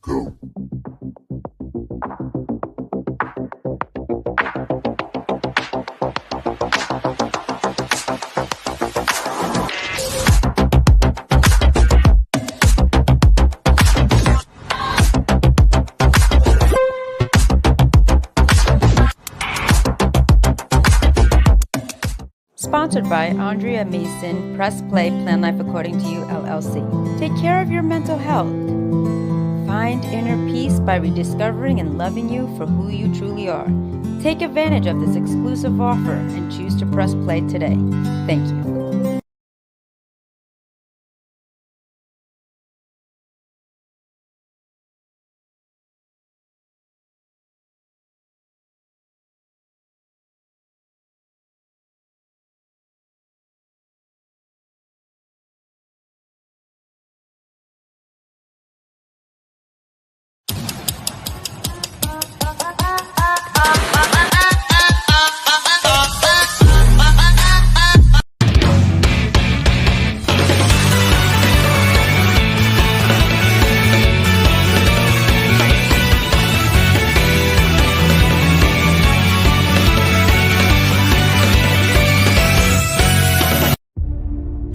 Go. Sponsored by Andrea Mason, Press Play, Plan Life According to You, LLC. Take care of your mental health. Find inner peace by rediscovering and loving you for who you truly are. Take advantage of this exclusive offer and choose to press play today. Thank you.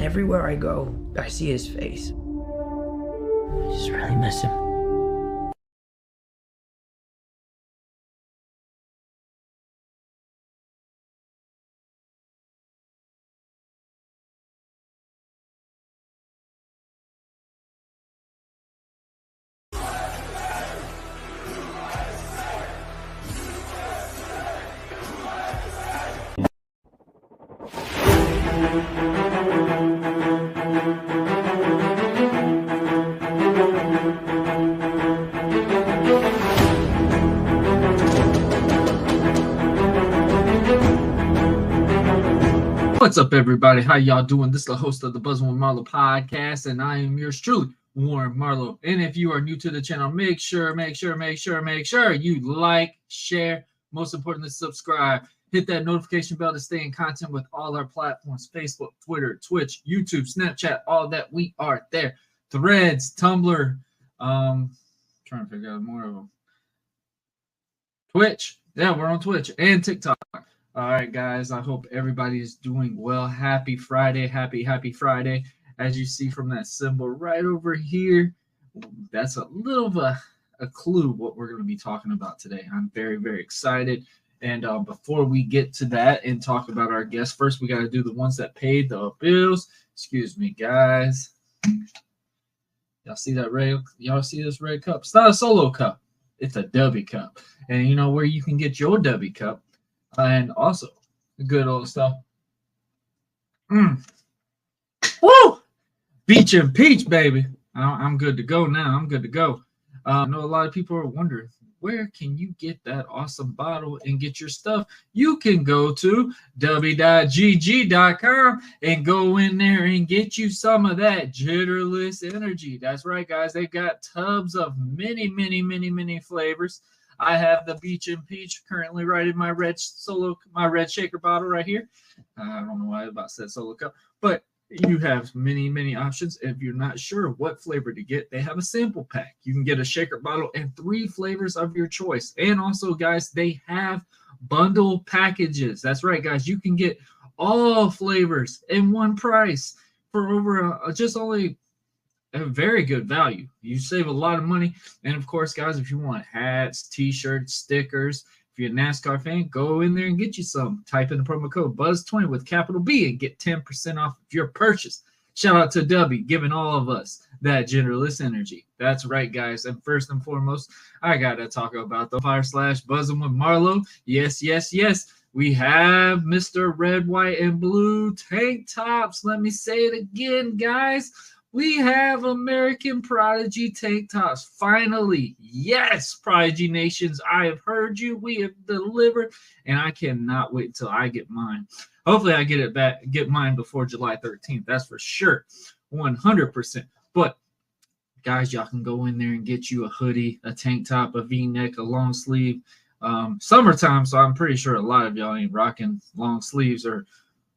Everywhere I go, I see his face. I just really miss him. What's up, everybody? How y'all doing? This is the host of the Buzzing With Marlowe podcast, and I am yours truly, Warren Marlowe. And if you are new to the channel, make sure you like, share, most importantly, subscribe. Hit that notification bell to stay in content with all our platforms: Facebook, Twitter, Twitch, YouTube, Snapchat, all that. We are there. Threads, Tumblr, trying to figure out more of them. Twitch, yeah, we're on Twitch and TikTok. All right, guys, I hope everybody is doing well. Happy Friday. Happy Friday. As you see from that symbol right over here, that's a little of a clue what we're going to be talking about today. I'm very excited. And before we get to that and talk about our guests, first we got to do the ones that paid the bills. Excuse me, guys. Y'all see that red? Y'all see this red cup? It's not a solo cup. It's a W cup. And you know where you can get your W cup? And also, good old stuff. Woo! Beach and peach, baby. I'm good to go now. I know a lot of people are wondering, where can you get that awesome bottle and get your stuff? You can go to w.gg.com and go in there and get you some of that jitterless energy. That's right, guys. They got tubs of many flavors. I have the Beach and Peach currently right in my red shaker bottle right here. I don't know why I about said solo cup, but you have many options. If you're not sure what flavor to get, they have a sample pack. You can get a shaker bottle and 3 flavors of your choice. And also, guys, they have bundle packages. That's right, guys. You can get all flavors in one price for over just only a very good value. You save a lot of money. And of course, guys, if you want hats, t-shirts, stickers, if you're a NASCAR fan, go in there and get you some. Type in the promo code BUZZ20 with capital B and get 10% off of your purchase. Shout out to W, giving all of us that genderless energy. That's right, guys. And first and foremost, I gotta talk about the /Buzzing With Marlowe. Yes. We have Mr. Red, White, and Blue tank tops. Let me say it again, guys. We have American Prodigy tank tops. Finally, yes, Prodigy Nations, I have heard you. We have delivered, and I cannot wait until I get mine. Hopefully, I get mine before July 13th. That's for sure, 100%. But guys, y'all can go in there and get you a hoodie, a tank top, a V-neck, a long sleeve. Summertime, so I'm pretty sure a lot of y'all ain't rocking long sleeves or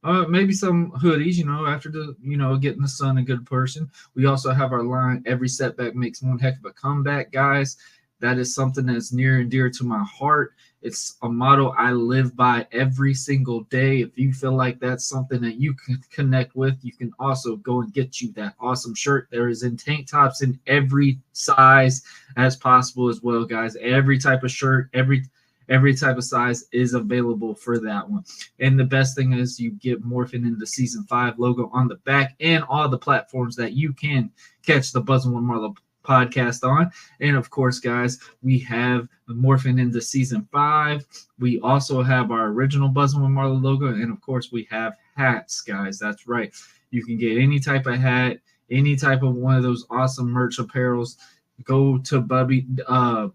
Maybe some hoodies, after the, getting the sun a good person. We also have our line, every setback makes one heck of a comeback, guys. That is something that's near and dear to my heart. It's a motto I live by every single day. If you feel like that's something that you can connect with, you can also go and get you that awesome shirt. There is in tank tops in every size as possible as well, guys. Every type of shirt, every type of size is available for that one. And the best thing is you get morphing into Season 5 logo on the back and all the platforms that you can catch the Buzzing With Marlowe podcast on. And of course, guys, we have morphing into Season 5. We also have our original Buzzing With Marlowe logo. And of course, we have hats, guys. That's right. You can get any type of hat, any type of one of those awesome merch apparels. Go to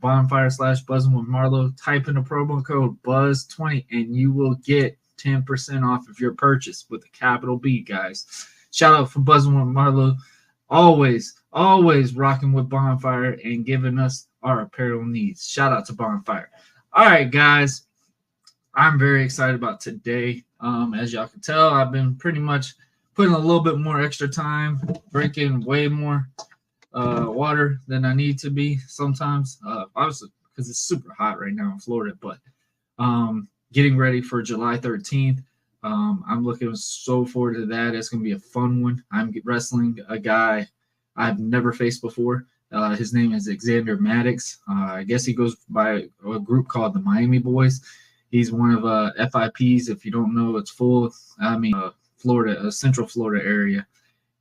bonfire/Buzzing With Marlowe, type in the promo code BUZZ20, and you will get 10% off of your purchase with a capital B, guys. Shout out for Buzzing With Marlowe. Always rocking with Bonfire and giving us our apparel needs. Shout out to Bonfire. All right, guys. I'm very excited about today. As y'all can tell, I've been pretty much putting a little bit more extra time, drinking way more water than I need to be sometimes. Obviously, because it's super hot right now in Florida, but getting ready for July 13th. I'm looking so forward to that. It's going to be a fun one. I'm wrestling a guy I've never faced before. His name is Xander Maddox. I guess he goes by a group called the Miami Boys. He's one of FIPs. If you don't know, it's Florida, Central Florida area.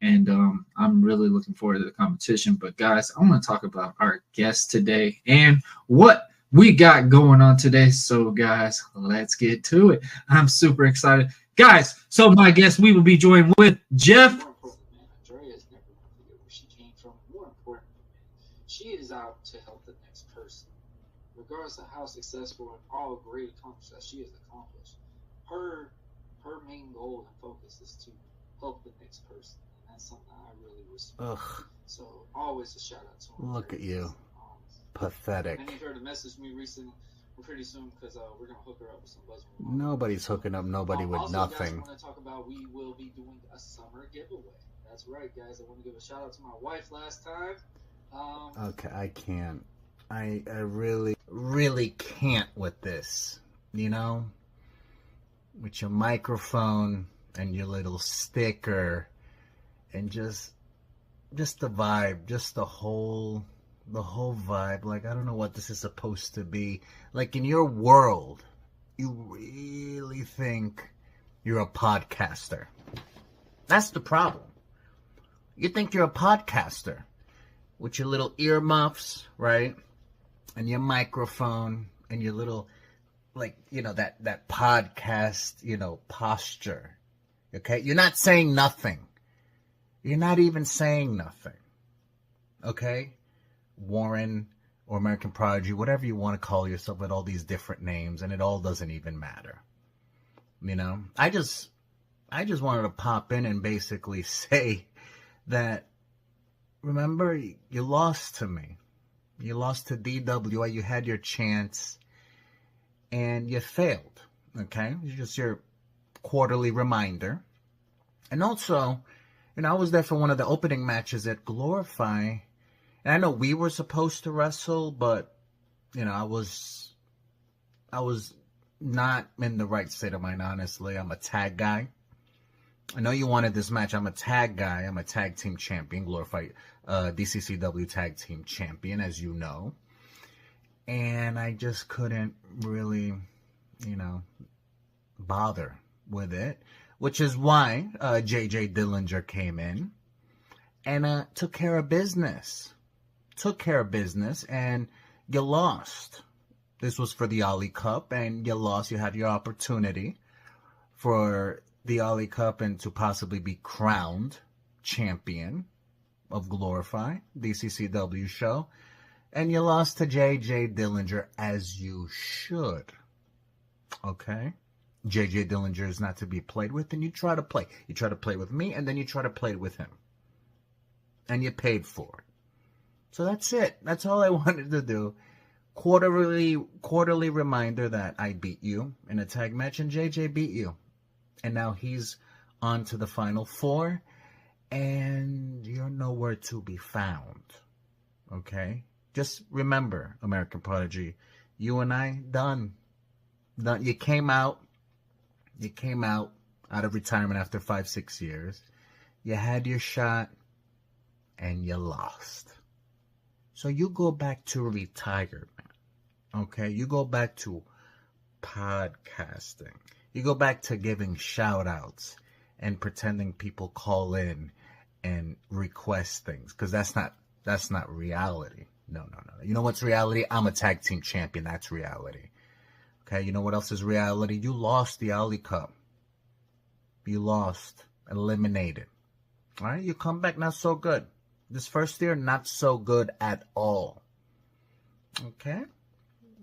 And I'm really looking forward to the competition. But, guys, I want to talk about our guest today and what we got going on today. So, guys, let's get to it. I'm super excited. Guys, so my guest, we will be joined with Jeff. She is out to help the next person. Regardless of how successful and all great accomplishments she has accomplished, her main goal and focus is to help the next person. And that's something I really respect. Ugh. So always a shout out to her. Look at you. Pathetic. And you heard her message me recently. Pretty soon, because we're going to hook her up with some Buzzing. Nobody's hooking up nobody with also, nothing. Guys, I want to talk about we will be doing a summer giveaway. That's right, guys. I want to give a shout out to my wife last time. Okay, I can't. I really can't with this. You know? With your microphone and your little sticker and just the vibe, just the whole vibe. Like, I don't know what this is supposed to be. Like, in your world, you really think you're a podcaster. That's the problem. You think you're a podcaster with your little earmuffs, right? And your microphone and your little, like, you know, that podcast, you know, posture. Okay? You're not saying nothing. You're not even saying nothing. Okay? Warren or American Prodigy, whatever you want to call yourself with all these different names, and it all doesn't even matter. You know? I just wanted to pop in and basically say that, remember, you lost to me. You lost to DWA. You had your chance, and you failed. Okay? It's just your quarterly reminder. And also, you know, I was there for one of the opening matches at Glorify. And I know we were supposed to wrestle, but, you know, I was not in the right state of mind, honestly. I'm a tag guy. I know you wanted this match. I'm a tag guy. I'm a tag team champion, Glorify DCCW tag team champion, as you know. And I just couldn't really, you know, bother with it, which is why JJ Dillinger came in and took care of business. And you lost. This was for the Ollie Cup, and you lost. You had your opportunity for the Ollie Cup and to possibly be crowned champion of Glorify, DCCW show. And you lost to JJ Dillinger, as you should. Okay? JJ Dillinger is not to be played with, and you try to play. You try to play with me, and then you try to play with him. And you paid for it. So that's it. That's all I wanted to do. Quarterly reminder that I beat you in a tag match, and JJ beat you. And now he's on to the Final Four, and you're nowhere to be found. Okay? Just remember, American Prodigy, you and I, done. You came out of retirement after 5-6 years. You had your shot, and you lost. So you go back to retirement. Okay? You go back to podcasting. You go back to giving shout outs and pretending people call in and request things, because that's not reality. No. You know what's reality? I'm a tag team champion. That's reality. Okay, you know what else is reality? You lost the Ali Cup. You lost. Eliminated. All right, you come back not so good. This first year, not so good at all. Okay?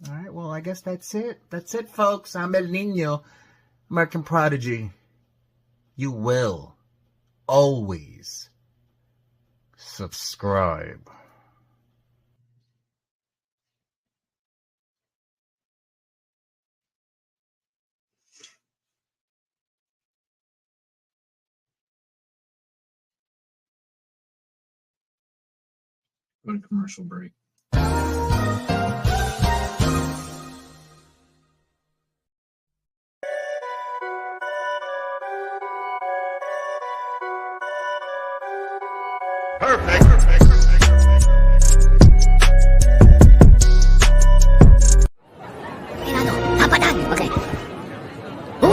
All right, well, I guess that's it. That's it, folks. I'm El Nino, American Prodigy. You will always subscribe. Go to commercial break. Perfect. Okay. Ooh.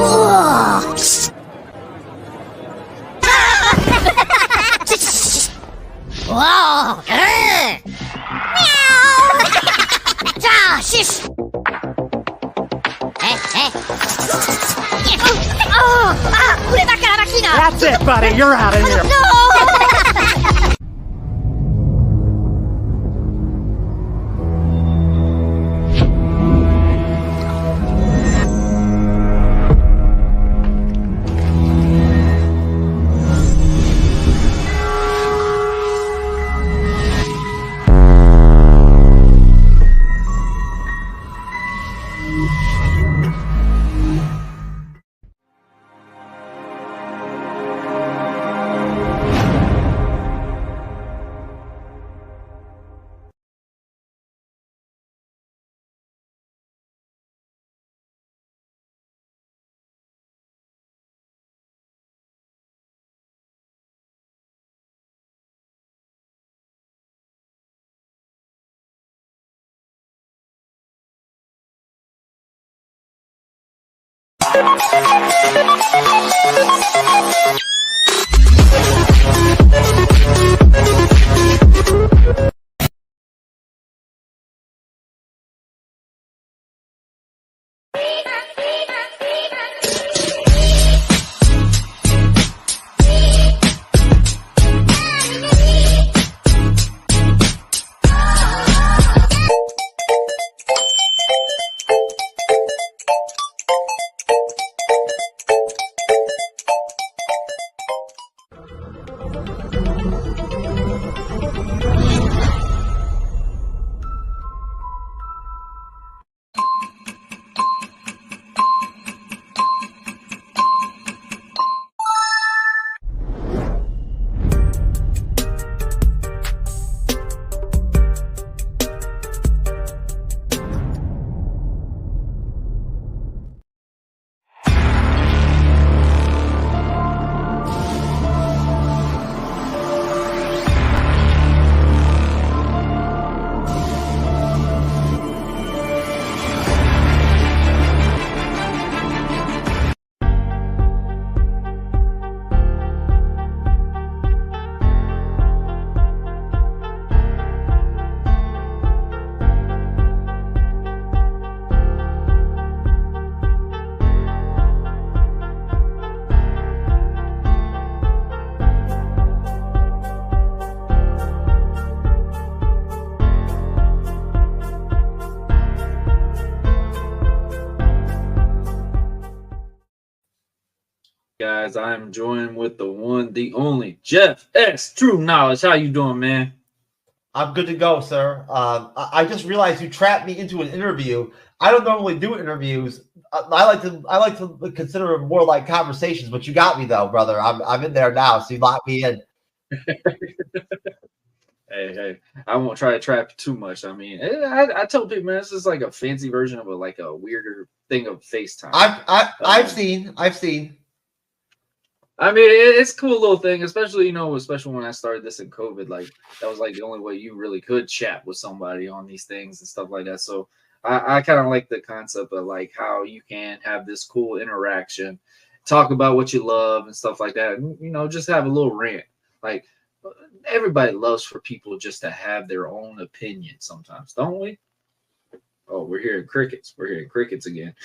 Wow. Meow. Shush. Hey. That's it, buddy. You're out of here. No. Guys, I'm joined with the one, the only Jeff X True Knowledge. How you doing, man? I'm good to go, sir. I just realized you trapped me into an interview. I don't normally do interviews. I like to consider them more like conversations, but you got me though, brother. I'm in there now, so you locked me in. Hey, I won't try to trap too much. I mean, I tell people, man, this is like a fancy version of a weirder thing of FaceTime. I've seen. I mean, it's a cool little thing, especially when I started this in COVID. Like that was like the only way you really could chat with somebody on these things and stuff like that. So I kind of like the concept of like how you can have this cool interaction, talk about what you love and stuff like that, and just have a little rant. Like everybody loves for people just to have their own opinion sometimes, don't we? Oh, we're hearing crickets. We're hearing crickets again.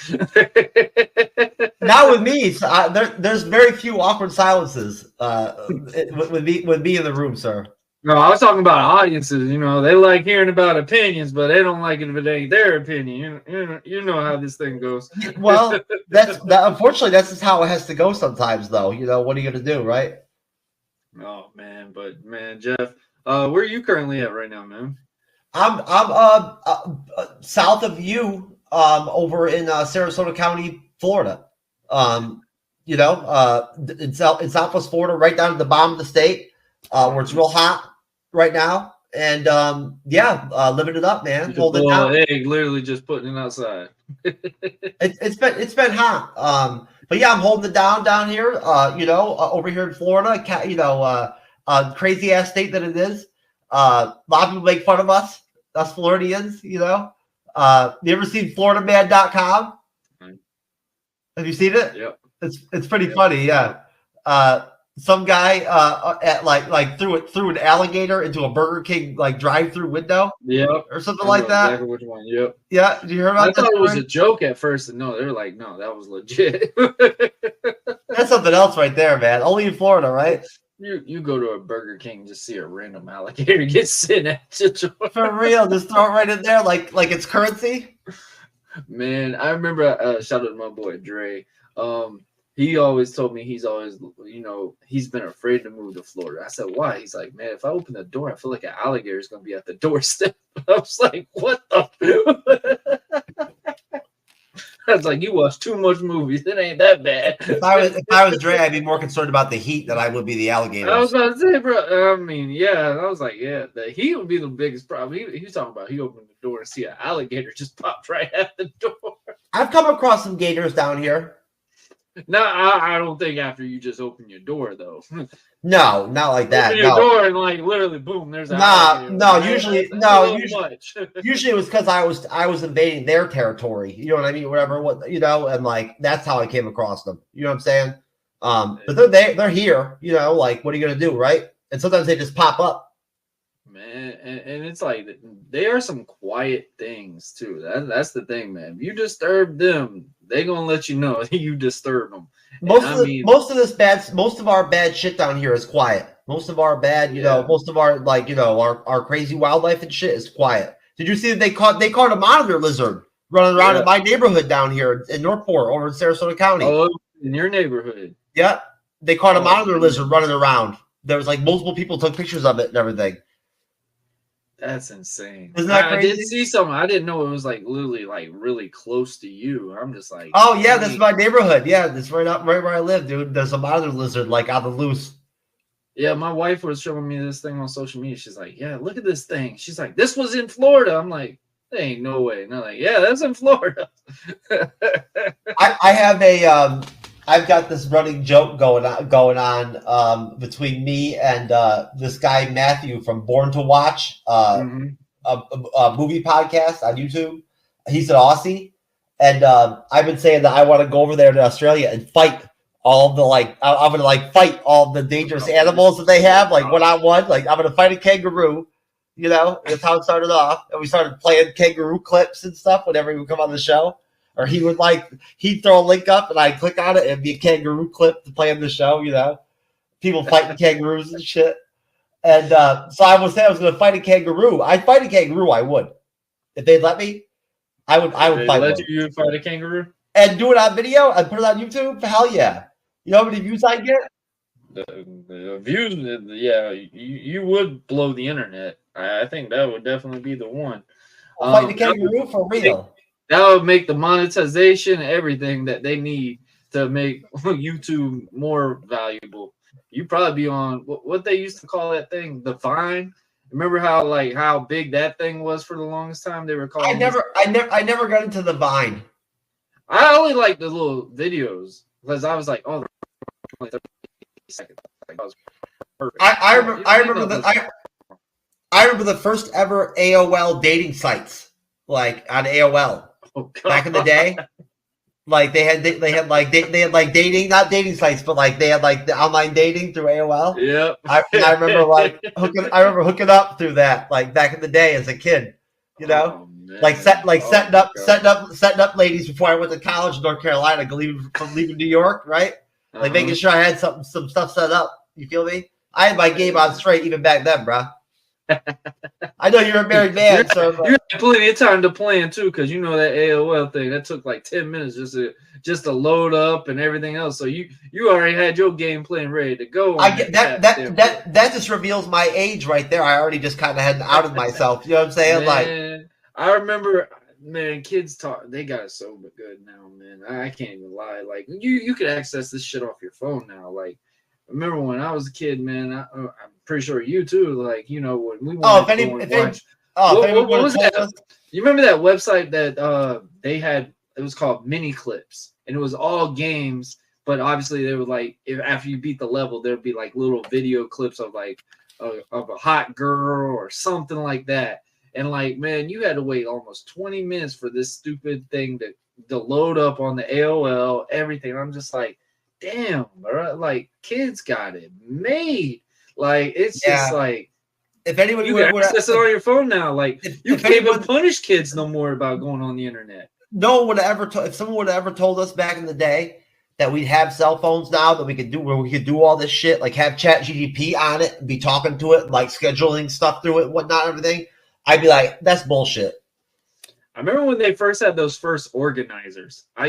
Not with me. So there's very few awkward silences with me in the room, sir. No, I was talking about audiences. They like hearing about opinions, but they don't like it if it ain't their opinion. You know how this thing goes. Well, unfortunately, that's just how it has to go sometimes, though. What are you going to do, right? Oh man, Jeff, where are you currently at right now, man? I'm south of you, over in Sarasota County, Florida. In Southwest Florida, right down at the bottom of the state, where it's real hot right now, and living it up, man. Holding it down. Egg, literally just putting it outside. It's been hot. But yeah, I'm holding it down here. Over here in Florida, crazy ass state that it is. A lot of people make fun of us Floridians. You ever seen FloridaMan.com? Have you seen it? Yep. It's pretty funny. Yeah. Some guy threw an alligator into a Burger King drive-through window. Yep. Or something like that. Exactly which one. Yep. Yeah. Did you hear about that? I thought it was a joke at first, and no, they were like, no, that was legit. That's something else right there, man. Only in Florida, right? You go to a Burger King and just see a random alligator get sent at you. For real, just throw it right in there like it's currency. Man, I remember shout out to my boy Dre. He always told me he's always, he's been afraid to move to Florida. I said, why? He's like, man, if I open the door, I feel like an alligator is going to be at the doorstep. I was like, what the? I was like, you watch too much movies. It ain't that bad. If I was Dre, I'd be more concerned about the heat than I would be the alligator. I was about to say, bro. I mean, yeah. I was like, yeah, the heat would be the biggest problem. He was talking about he opened the door and see an alligator just popped right at the door. I've come across some gators down here. No, I don't think after you just open your door though. No, not like that. Open your door and literally boom, there's an alligator. Usually it was because I was invading their territory. You know what I mean? Whatever, and that's how I came across them. You know what I'm saying? But they're here. What are you gonna do, right? And sometimes they just pop up. Man, and it's like they are some quiet things too. That's the thing, man. If you disturb them, they gonna let you know you disturb them. Most of our bad shit down here is quiet. Most of our bad, most of our our crazy wildlife and shit is quiet. Did you see that they caught a monitor lizard running around in my neighborhood down here in Northport over in Sarasota County? Oh, in your neighborhood? Yeah, they caught a monitor lizard running around. There was multiple people took pictures of it and everything. That's insane. Isn't that crazy? I did see something. I didn't know it was literally really close to you. I'm just like, oh yeah, that's my neighborhood. Yeah, that's right where I live, dude. There's a monitor lizard on the loose. Yeah, my wife was showing me this thing on social media. She's like, yeah, look at this thing. She's like, this was in Florida. I'm like, there ain't no way. And I'm like, yeah, that's in Florida. I have I've got this running joke going on between me and this guy Matthew from Born to Watch, a movie podcast on YouTube. He's an Aussie, and I've been saying that I want to go over there to Australia and fight all the I'm gonna fight all the dangerous animals that they have one-on-one. I'm gonna fight a kangaroo. That's how it started off, and we started playing kangaroo clips and stuff whenever he would come on the show. Or he'd throw a link up and I'd click on it and it'd be a kangaroo clip to play on the show, people fighting kangaroos and shit. And so I was saying I was going to fight a kangaroo. I'd fight a kangaroo. I would. If they'd let me, I would fight one. You would fight a kangaroo? And do it on video and put it on YouTube? Hell yeah. You know how many views I get? The views, yeah, you would blow the internet. I think that would definitely be the one. Fight the kangaroo for real. That would make the monetization and everything that they need to make YouTube more valuable. You'd probably be on what they used to call that thing, the Vine. Remember how big that thing was for the longest time? They were calling. I never got into the Vine. I only like the little videos because I was like, oh, only 30 seconds. Like, that was perfect. I remember the first ever AOL dating sites, like on AOL back in the day. Like they had dating, not dating sites, but like they had like the online dating through AOL. Yep. I remember hooking up through that, like back in the day as a kid, you know, setting up ladies before I went to college in North Carolina, leaving New York, right? Like making sure I had some stuff set up. You feel me? I had my game on straight even back then, bro. I know you're a married man, so you had plenty of time to plan too, because you know that AOL thing that took like 10 minutes just to load up and everything else. So you already had your game plan ready to go. I get that just reveals my age right there. I already just kind of had outed myself. You know what I'm saying? Man, I remember, man, kids they got it so good now, man. I can't even lie. Like you could access this shit off your phone now. Like, remember when I was a kid, man? I'm pretty sure you too. Like, you know, when we what was that? You remember that website that they had? It was called Mini Clips, and it was all games. But obviously, they were like, after you beat the level, there'd be like little video clips of like of a hot girl or something like that. And like, man, you had to wait almost 20 minutes for this stupid thing to load up on the AOL. Everything. I'm just like, damn, bro. Like, kids got it made. Like, it's just like, if anyone you can access it on your phone now. Like, you can't even punish kids no more about going on the internet. No one would have ever if someone would have ever told us back in the day that we'd have cell phones now that we could do all this shit, like have ChatGPT on it and be talking to it, like scheduling stuff through it and whatnot, everything, I'd be like, that's bullshit. I remember when they first had those first organizers. I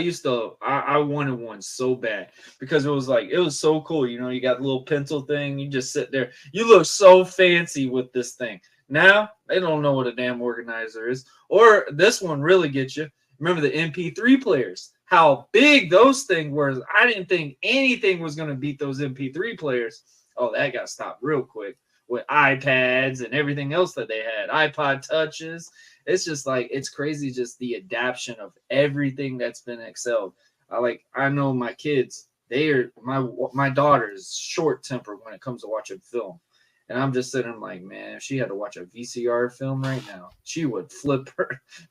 wanted one so bad because it was so cool. You know, you got the little pencil thing. You just sit there. You look so fancy with this thing. Now, they don't know what a damn organizer is. Or this one really gets you. Remember the MP3 players, how big those things were. I didn't think anything was going to beat those MP3 players. Oh, that got stopped real quick with iPads and everything else that they had, iPod touches. It's just like, it's crazy, just the adaptation of everything that's been excelled. I know my kids, my daughter is short-tempered when it comes to watching film. And I'm just sitting like, man, if she had to watch a VCR film right now, she would flip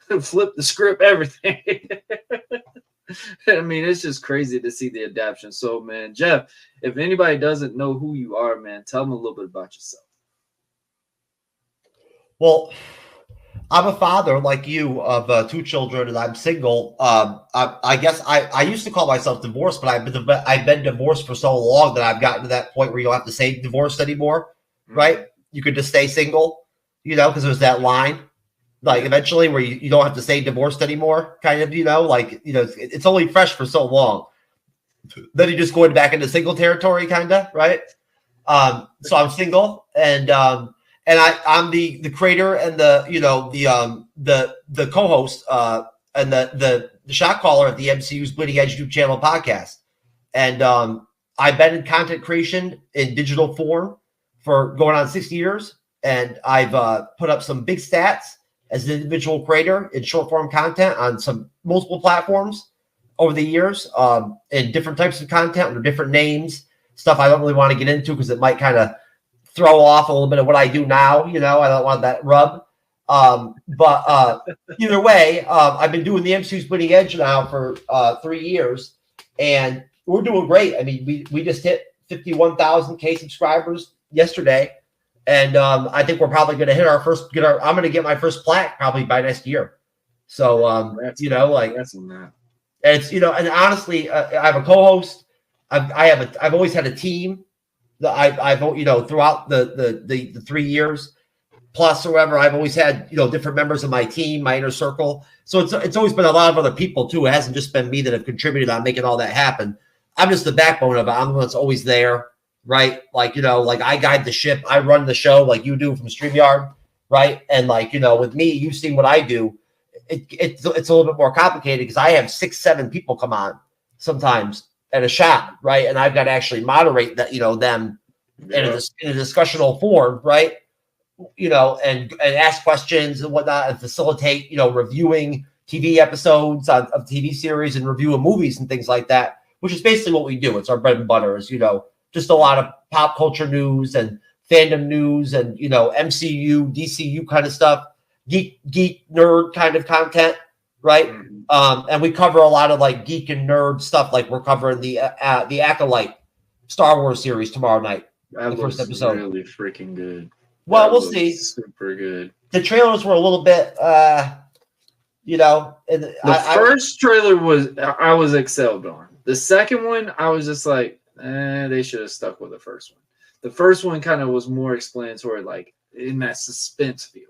the script, everything. I mean, it's just crazy to see the adaptation. So, man, Jeff, if anybody doesn't know who you are, man, tell them a little bit about yourself. Well, I'm a father like you of 2 children, and I'm single. I guess I used to call myself divorced, but I've been divorced for so long that I've gotten to that point where you don't have to say divorced anymore, right? You could just stay single, you know, because there's that line, like eventually where you don't have to say divorced anymore, kind of, you know, like, you know, it's only fresh for so long. Then you just go back into single territory, kind of, right? So I'm single, and I'm the creator and the co-host and the shot caller at the MCU's Bleeding Edge YouTube channel podcast. And I've been in content creation in digital form for going on 6 years. And I've put up some big stats as an individual creator in short form content on some multiple platforms over the years, in different types of content under different names, stuff I don't really want to get into because it might kind of throw off a little bit of what I do now. You know, I don't want that rub. But either way, I've been doing the MCU's Bleeding Edge now for 3 years, and we're doing great. I mean, we just hit 51,000 subscribers yesterday, and I think we're probably going to hit I'm going to get my first plaque probably by next year. So you know, like that's not. And it's, you know, and honestly, I have a co-host. I've always had a team. I've you know, throughout the 3 years plus or whatever, I've always had, you know, different members of my team, my inner circle. So it's always been a lot of other people too. It hasn't just been me that have contributed on making all that happen. I'm just the backbone of it. I'm the one that's always there, right? Like, you know, like I guide the ship. I run the show like you do from StreamYard, right? And like, you know, with me, you've seen what I do. It's a little bit more complicated because I have 6-7 people come on sometimes at a shot, right? And I've got to actually moderate that, you know, them in a discussional form, right? You know, and ask questions and whatnot, and facilitate, you know, reviewing TV episodes of TV series and reviewing movies and things like that, which is basically what we do. It's our bread and butter, is, you know, just a lot of pop culture news and fandom news and, you know, MCU, DCU kind of stuff, geek nerd kind of content, right? And we cover a lot of like geek and nerd stuff. Like we're covering the Acolyte Star Wars series tomorrow night. That the first looks episode. Really freaking good. Well, That we'll looks see. Super good. The trailers were a little bit, you know. The first trailer I was excelled on. The second one, I was just like, they should have stuck with the first one. The first one kind of was more explanatory, like in that suspense feel.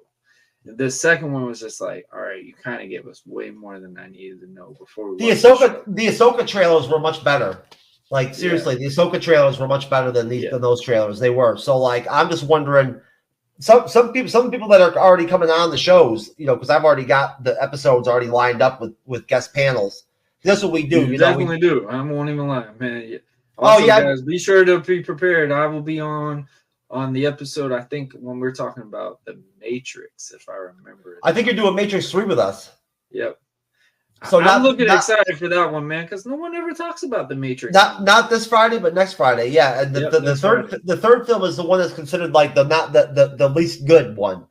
The second one was just like, all right, you kind of gave us way more than I needed to know before we the Ahsoka trailers were much better. Like seriously, the Ahsoka trailers were much better than those trailers. They were. So like, I'm just wondering, some people that are already coming on the shows, you know, because I've already got the episodes already lined up with guest panels. That's what we do. You definitely do. I won't even lie, man. Also, guys, be sure to be prepared. I will be on the episode, I think, when we're talking about the Matrix, if I remember. I think you're doing Matrix 3 with us. Yep. So I'm excited for that one, man, because no one ever talks about the Matrix. Not this Friday, but next Friday. Yeah, and the third film is the one that's considered like the least good one.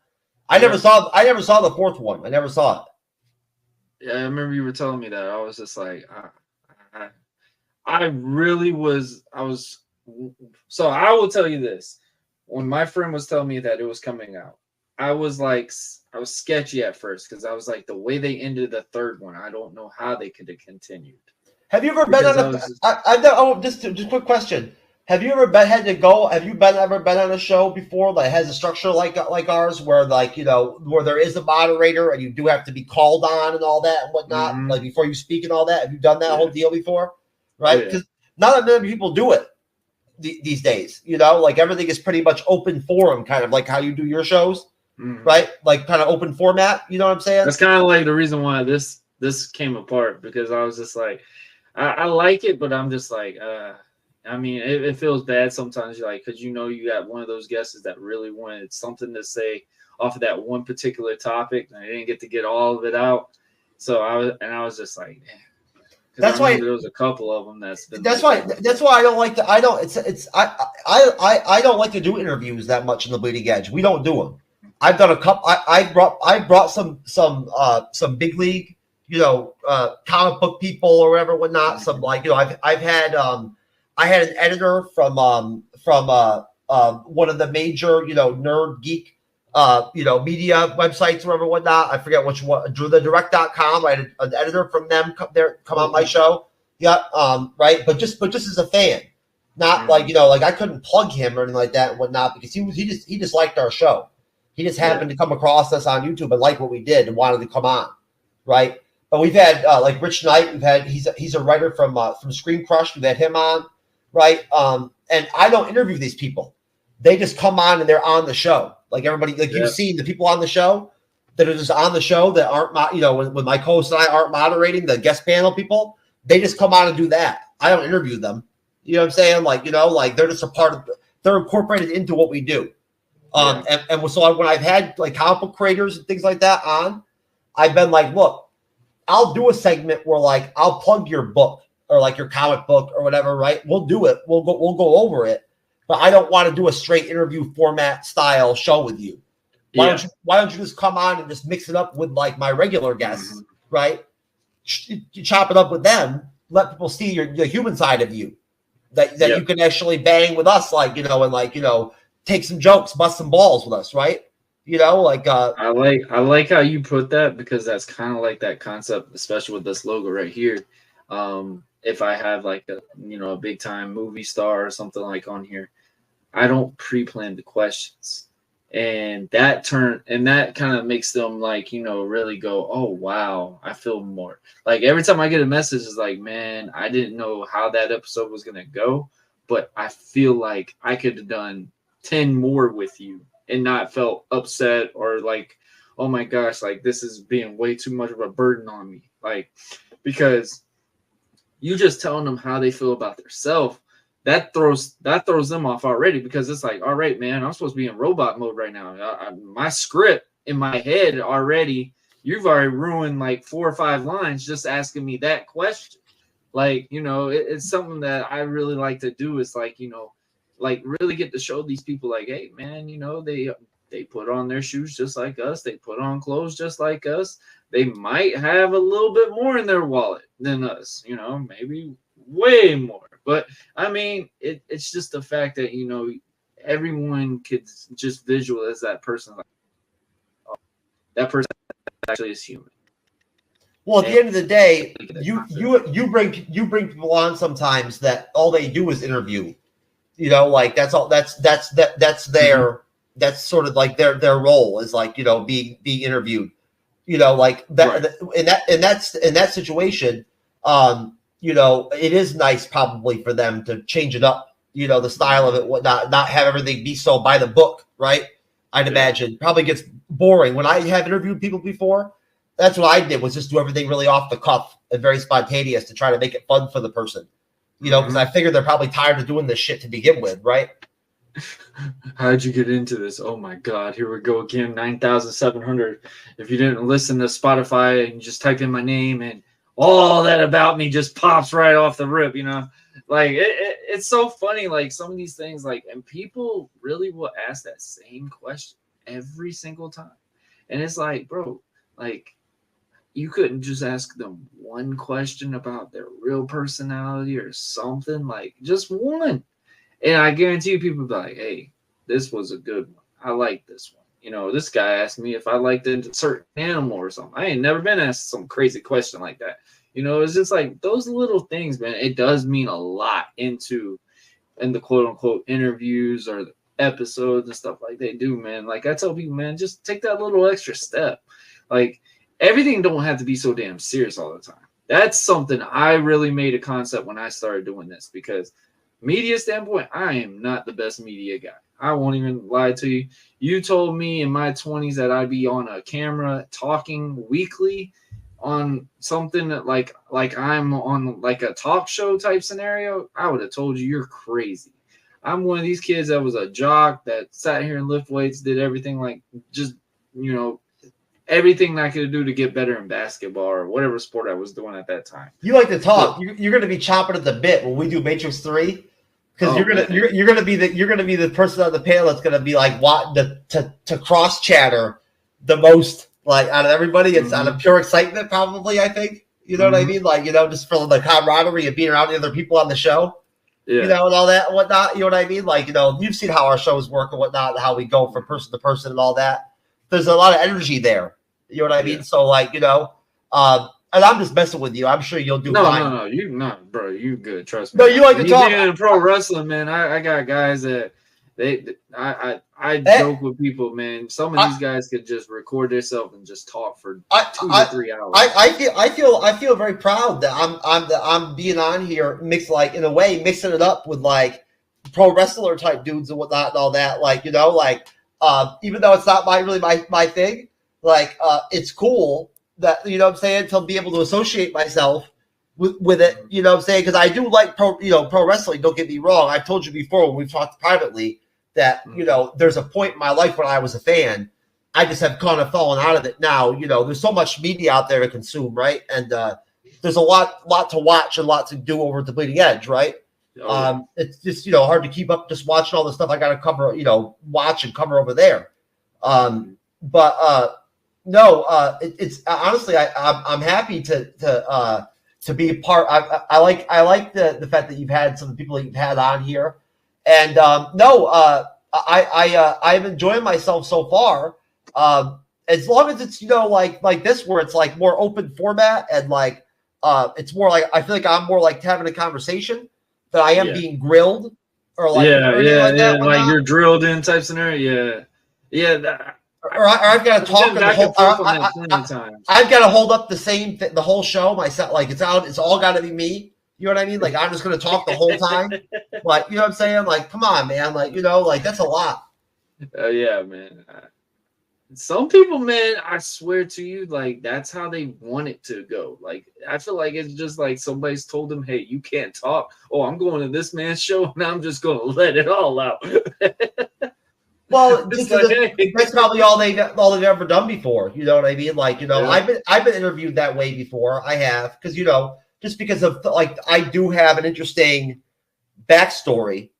I never saw the fourth one. I never saw it. Yeah, I remember you were telling me that. I was just like, I really was. So I will tell you this: when my friend was telling me that it was coming out, I was sketchy at first because I was like, the way they ended the third one, I don't know how they could have continued. Have you ever been on just a quick question? Have you ever ever been on a show before that has a structure like ours, where like, you know, where there is a moderator and you do have to be called on and all that and whatnot, like before you speak and all that? Have you done that whole deal before? Right? Because not that many people do it these days. You know, like everything is pretty much open forum, kind of like how you do your shows. Right, like kind of open format. You know what I'm saying? That's kind of like the reason why this came apart, because I was just like, I like it, but I'm just like, I mean, it feels bad sometimes, like, because you know you got one of those guests that really wanted something to say off of that one particular topic, and I didn't get to get all of it out. So I was just like, man. That's why there was a couple of them that's why I don't like to. I don't like to do interviews that much in the Bleeding Edge. We don't do them. I've done a couple. I brought some big league, you know, comic book people or whatever, whatnot. Some like, you know, I've had I had an editor from one of the major, you know, nerd geek, you know, media websites or whatever, whatnot. I forget which one. The direct.com. I had an editor from them come on my show. Yeah. Right. But just as a fan, not like, you know, like I couldn't plug him or anything like that and whatnot, because he just liked our show. He just happened to come across us on YouTube and like what we did and wanted to come on, right? But we've had like Rich Knight. He's a writer from Screen Crush. We've had him on, right? And I don't interview these people. They just come on and they're on the show. Like everybody, like you've seen the people on the show that are just on the show that aren't, you know, when my co-host and I aren't moderating, the guest panel people, they just come on and do that. I don't interview them. You know what I'm saying? Like, you know, like they're just a part of. They're incorporated into what we do. And so when I've had like comic book creators and things like that on, I've been like, look, I'll do a segment where like I'll plug your book or like your comic book or whatever, right? We'll do it. We'll go over it, but I don't want to do a straight interview format style show with you. Why don't you just come on and just mix it up with like my regular guests, right? You chop it up with them, let people see the human side of you that you can actually bang with us, like, you know, and like, you know, take some jokes, bust some balls with us, right? You know, like I like how you put that, because that's kind of like that concept, especially with this logo right here. If I have like a big time movie star or something like on here, I don't pre-plan the questions, and that kind of makes them like, you know, really go, oh wow, I feel more like every time I get a message is like, man, I didn't know how that episode was gonna go, but I feel like I could have done 10 more with you and not felt upset or like, oh my gosh, like this is being way too much of a burden on me. Like, because you just telling them how they feel about themselves, that throws them off already, because it's like, all right, man, I'm supposed to be in robot mode right now. My script in my head already, you've already ruined like 4 or 5 lines just asking me that question. Like, you know, it's something that I really like to do, is like, you know, like really get to show these people like, hey, man, you know, they put on their shoes just like us. They put on clothes just like us. They might have a little bit more in their wallet than us, you know, maybe way more. But I mean, it's just the fact that, you know, everyone could just visualize that person. Like, oh, that person actually is human. Well, at the end of the day, you bring people on sometimes that all they do is interview. You know, like that's all. That's their that's sort of like their role is like, you know, being interviewed. You know, like that right. in that situation, you know, it is nice probably for them to change it up. You know, the style of it, whatnot, not have everything be so by the book, right? I'd imagine probably gets boring. When I have interviewed people before, that's what I did, was just do everything really off the cuff and very spontaneous to try to make it fun for the person. You know, because I figured they're probably tired of doing this shit to begin with, right? How'd you get into this? Oh my God, here we go again. 9,700. If you didn't listen to Spotify and just type in my name, and all that about me just pops right off the rip, you know? Like, it's so funny, like some of these things, like, and people really will ask that same question every single time. And it's like, bro, like, you couldn't just ask them one question about their real personality or something, like just one. And I guarantee you people be like, hey, this was a good one. I like this one. You know, this guy asked me if I liked a certain animal or something. I ain't never been asked some crazy question like that. You know, it's just like those little things, man. It does mean a lot in the quote unquote interviews or the episodes and stuff like they do, man. Like I tell people, man, just take that little extra step. Like, everything don't have to be so damn serious all the time. That's something I really made a concept when I started doing this, because media standpoint, I am not the best media guy. I won't even lie to you. You told me in my 20s that I'd be on a camera talking weekly on something that like I'm on like a talk show type scenario. I would have told you you're crazy. I'm one of these kids that was a jock that sat here and lift weights, did everything, like just, you know, everything I could do to get better in basketball or whatever sport I was doing at that time. You like to talk. You're going to be chomping at the bit when we do Matrix 3, because you're going to be the person on the panel that's going to be like wanting to cross chatter the most, like out of everybody. It's out of pure excitement, probably. I think, you know what I mean, like, you know, just for the camaraderie of being around the other people on the show. Yeah. You know, and all that and whatnot. You know what I mean? Like, you know, you've seen how our shows work and whatnot, and how we go from person to person and all that. There's a lot of energy there. You know what I mean? So, like, you know, and I'm just messing with you. I'm sure you'll do fine. No, you not, bro. You good? Trust me. No, you like to talk. In pro wrestling, man. I got guys that I joke with people, man. Some of these guys could just record themselves and just talk for 2 to 3 hours. I feel very proud that I'm being on here, mixing it up with like pro wrestler type dudes and whatnot and all that. Like, you know, like even though it's not my thing, like it's cool that, you know what I'm saying, to be able to associate myself with it, you know what I'm saying, because I do like pro wrestling. Don't get me wrong. I've told you before when we've talked privately that, you know, there's a point in my life when I was a fan. I just have kind of fallen out of it now. You know, there's so much media out there to consume, right? And there's a lot to watch and a lot to do over at the Bleeding Edge, right? It's just, you know, hard to keep up just watching all the stuff I got to cover, you know, watch and cover over there. It's honestly, I'm happy to be a part. I like the fact that you've had some of the people that you've had on here, and I'm enjoying myself so far. As long as it's, you know, like this, where it's like more open format and like it's more like, I feel like I'm more like having a conversation than I am being grilled or like like you're drilled in type scenario. Or I've got to talk the whole I've got to hold up the whole show myself. Like it's all got to be me. You know what I mean? Like I'm just going to talk the whole time. Like, you know what I'm saying? Like, come on, man. Like, you know, like that's a lot. Yeah, man. Some people, man, I swear to you, like that's how they want it to go. Like I feel like it's just like somebody's told them, "Hey, you can't talk." Oh, I'm going to this man's show, and I'm just going to let it all out. Well, It's like, hey. that's probably all they've ever done before. You know what I mean? Like, Yeah. I've been interviewed that way before. I have, because just because of like I do have an interesting backstory.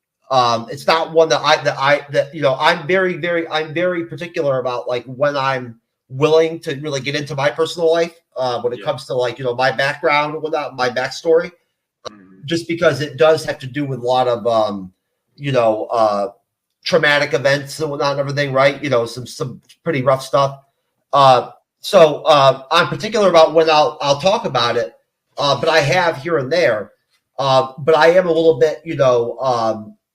It's not one that I'm very particular about, like when I'm willing to really get into my personal life when it comes to like my background and whatnot, my backstory, just because it does have to do with a lot of traumatic events and whatnot and everything, right? Some pretty rough stuff. So I'm particular about when I'll talk about it, but I have here and there. But I am a little bit,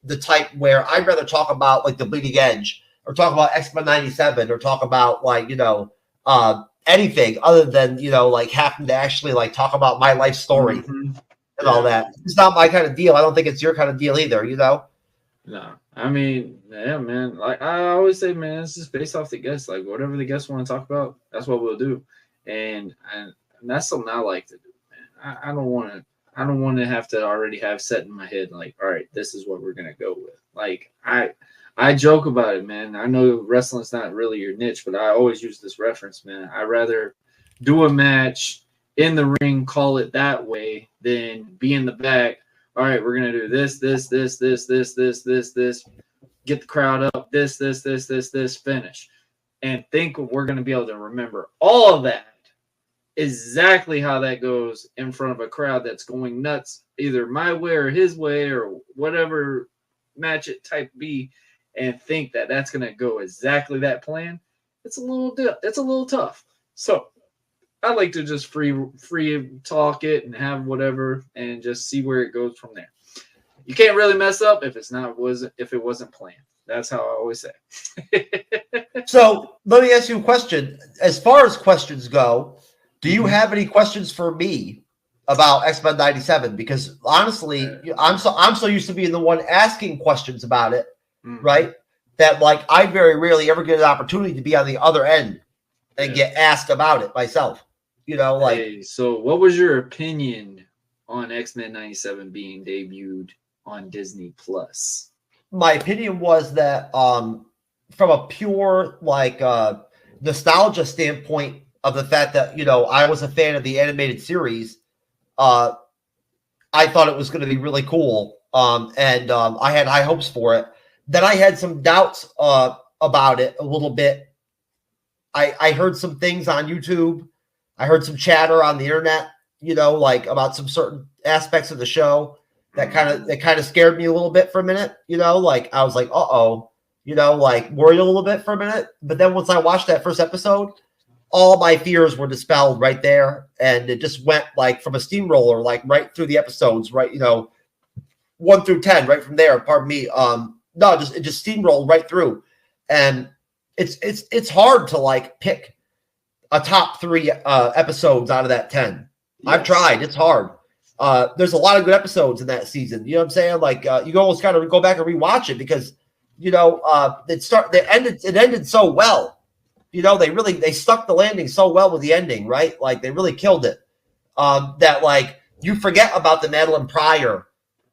the type where I'd rather talk about like the Bleeding Edge or talk about X-Men 97 or talk about like, anything other than, like having to actually like talk about my life story and all that. It's not my kind of deal. I don't think it's your kind of deal either, No, I mean, yeah, man. Like I always say, man, it's just based off the guests. Like whatever the guests want to talk about, that's what we'll do. And that's something I like to do, man. I don't want to have to already have set in my head, like, all right, this is what we're going to go with. Like, I joke about it, man. I know wrestling's not really your niche, but I always use this reference, man. I'd rather do a match in the ring, call it that way, than be in the back. All right, we're going to do this, get the crowd up, this, finish. And think we're going to be able to remember all of that. Exactly how that goes in front of a crowd that's going nuts, either my way or his way or whatever match it type be, and think that that's going to go exactly that plan. It's a little tough. So I like to just free talk it and have whatever and just see where it goes from there. You can't really mess up if it wasn't planned. That's how I always say. So let me ask you a question. As far as questions go, do you have any questions for me about X-Men 97? Because honestly, I'm so used to being the one asking questions about it, right? That like I very rarely ever get an opportunity to be on the other end and get asked about it myself. Hey, so what was your opinion on X-Men 97 being debuted on Disney Plus? My opinion was that from a pure like nostalgia standpoint, of the fact that I was a fan of the animated series, I thought it was going to be really cool, and I had high hopes for it. Then I had some doubts about it a little bit. I heard some things on YouTube. I heard some chatter on the internet, like about some certain aspects of the show that kind of scared me a little bit for a minute. Like I was like, like worried a little bit for a minute. But then once I watched that first episode, all my fears were dispelled right there, and it just went like from a steamroller, like right through the episodes, right? 1 through 10, right from there. Pardon me. It just steamrolled right through, and it's hard to like pick a top 3 episodes out of that 10. Yes. I've tried. It's hard. There's a lot of good episodes in that season. You know what I'm saying? Like you almost kind of go back and rewatch it because it ended so well. They stuck the landing so well with the ending, right? Like they really killed it. That like you forget about the Madeline Pryor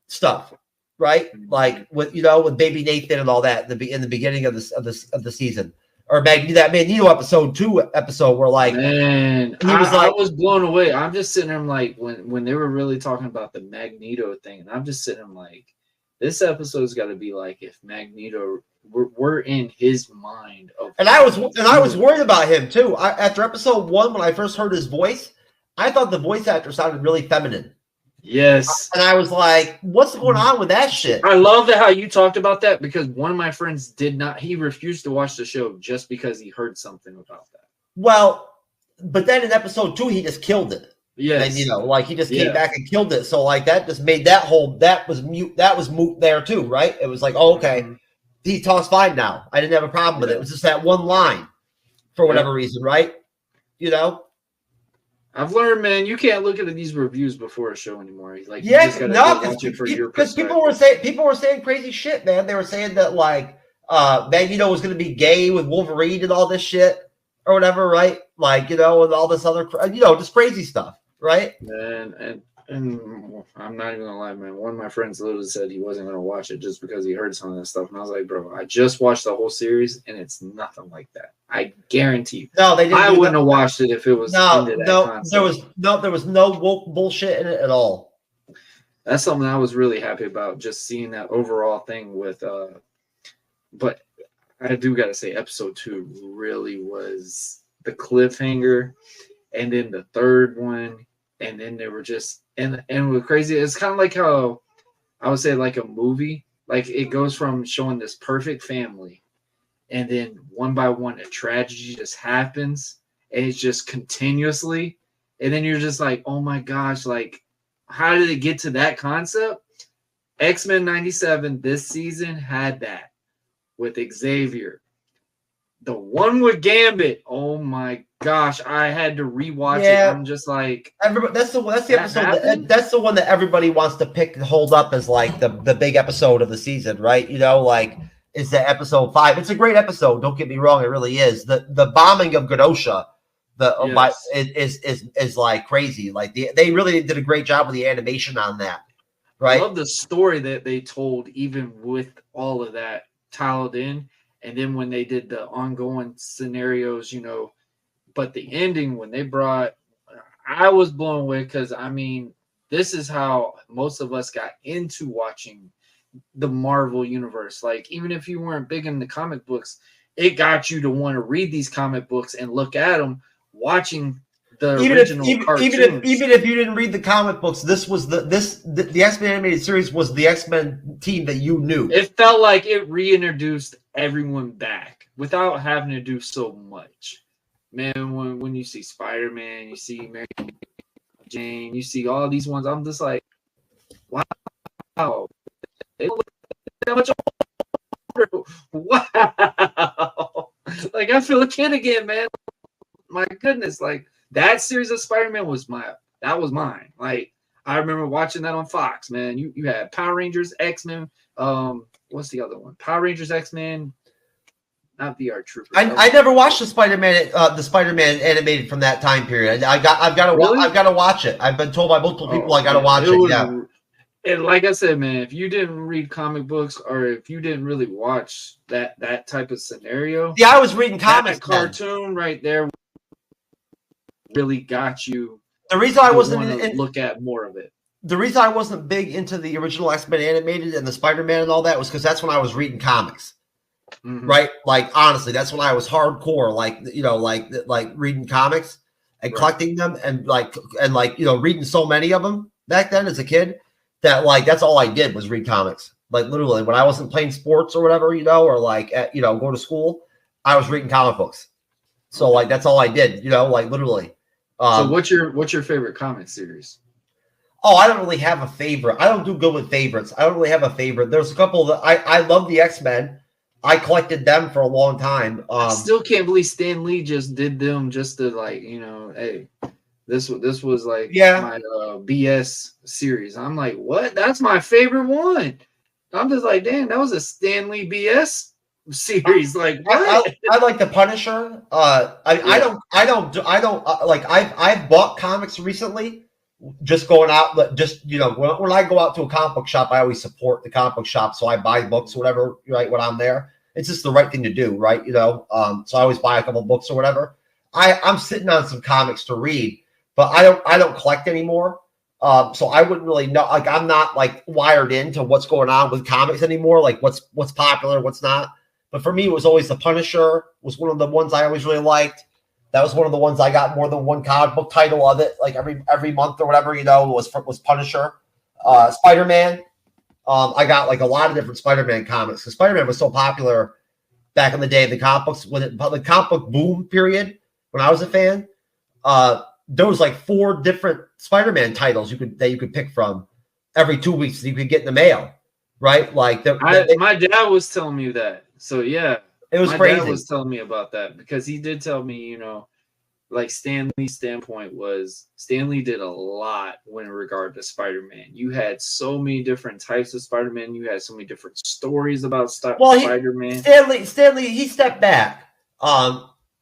stuff, right? Like with Baby Nathan and all that in the beginning of the season, or that Magneto episode where like I was blown away. I'm just sitting there like when they were really talking about the Magneto thing, and I'm just sitting there like this episode's got to be like if Magneto. We're in his mind. I was worried about him too. After episode 1, when I first heard his voice, I thought the voice actor sounded really feminine. Yes. And I was like, what's going on with that shit? I love how you talked about that because one of my friends he refused to watch the show just because he heard something about that. Well, but then in episode 2, he just killed it. Yes. And like he just came back and killed it. So like that just made that was moot there too, right? It was like, oh, okay. Mm-hmm. He talks fine now. I didn't have a problem with it. It was just that one line for whatever reason, right? I've learned, man, you can't look at these reviews before a show anymore. Like, because people were saying crazy shit, man. They were saying that like Magneto was going to be gay with Wolverine and all this shit or whatever, right? Like, and all this other, just crazy stuff, right? And I'm not even gonna lie, man. One of my friends literally said he wasn't gonna watch it just because he heard some of that stuff, and I was like, bro, I just watched the whole series, and it's nothing like that. I guarantee you. No, they didn't. I wouldn't have watched it if it was. There was no woke bullshit in it at all. That's something I was really happy about, just seeing that overall thing with. But I do gotta say, episode 2 really was the cliffhanger, and then the third one, and then they were just and what's crazy. It's kind of like how I would say like a movie, like it goes from showing this perfect family, and then one by one a tragedy just happens, and it's just continuously, and then you're just like, oh my gosh, like how did it get to that concept? X-Men 97 this season had that with Xavier. The one with Gambit, oh my gosh, I had to rewatch it. I'm just like, that's the episode. That's the one that everybody wants to pick and hold up as like the big episode of the season, right? Like it's the episode 5. It's a great episode. Don't get me wrong, it really is. The bombing of Genosha, is like crazy. Like they really did a great job with the animation on that, right? I love the story that they told, even with all of that tiled in. And then when they did the ongoing scenarios, but the ending when they brought, I was blown away because, I mean, this is how most of us got into watching the Marvel universe. Like, even if you weren't big into comic books, it got you to want to read these comic books and look at them, watching the original cartoons. Even if you didn't read the comic books, the X-Men animated series was the X-Men team that you knew. It felt like it reintroduced everyone back without having to do so much. Man, when you see Spider-Man, you see Mary Jane, you see all these ones, I'm just like, wow. They look that much older. Wow. Like, I feel a kid again, man. My goodness, like, that series of Spider-Man was mine. Like, I remember watching that on Fox, man. You had Power Rangers, X-Men, what's the other one? Power Rangers, X-Men, not VR Troopers. I never watched the Spider-Man animated from that time period. I've got to watch it. I've been told by multiple people I got to watch it. Yeah. And like I said, man, if you didn't read comic books or if you didn't really watch that type of scenario, yeah, I was reading comics. That cartoon right there really got you. The reason I wasn't look at more of it. The reason I wasn't big into the original X-Men animated and the Spider-Man and all that was because that's when I was reading comics. Mm-hmm. Right? Like, honestly, that's when I was hardcore, like reading comics and collecting them and reading so many of them back then as a kid that like that's all I did was read comics. Like literally when I wasn't playing sports or whatever, or like go to school, I was reading comic books. So like that's all I did, like literally. So what's your favorite comic series? Oh, I don't really have a favorite. I don't do good with favorites. I don't really have a favorite. There's a couple that I love the X-Men. I collected them for a long time. I still can't believe Stan Lee just did them just to like, hey, this was like my BS series. I'm like, what? That's my favorite one. I'm just like, damn, that was a Stan Lee BS series. Like, what? I like the Punisher. I've bought comics recently. Just going out, when I go out to a comic book shop, I always support the comic book shop. So I buy books or whatever, right, when I'm there. It's just the right thing to do, right? So I always buy a couple books or whatever. I'm sitting on some comics to read, but I don't collect anymore. So I wouldn't really know. Like, I'm not like wired into what's going on with comics anymore, like what's popular, what's not. But for me, it was always the Punisher was one of the ones I always really liked. That was one of the ones I got more than one comic book title of it, like every month or whatever, was Punisher. Spider-Man. I got like a lot of different Spider-Man comics because Spider-Man was so popular back in the day. The comic books, the comic book boom period, when I was a fan, there was like 4 different Spider-Man titles that you could pick from every 2 weeks that you could get in the mail, right? Like my dad was telling me that. So yeah. It was crazy. My dad was telling me about that because he did tell me, like Stan Lee's standpoint was Stan Lee did a lot when in regard to Spider-Man. You had so many different types of Spider-Man. You had so many different stories about Spider-Man. Stan Lee, he stepped back.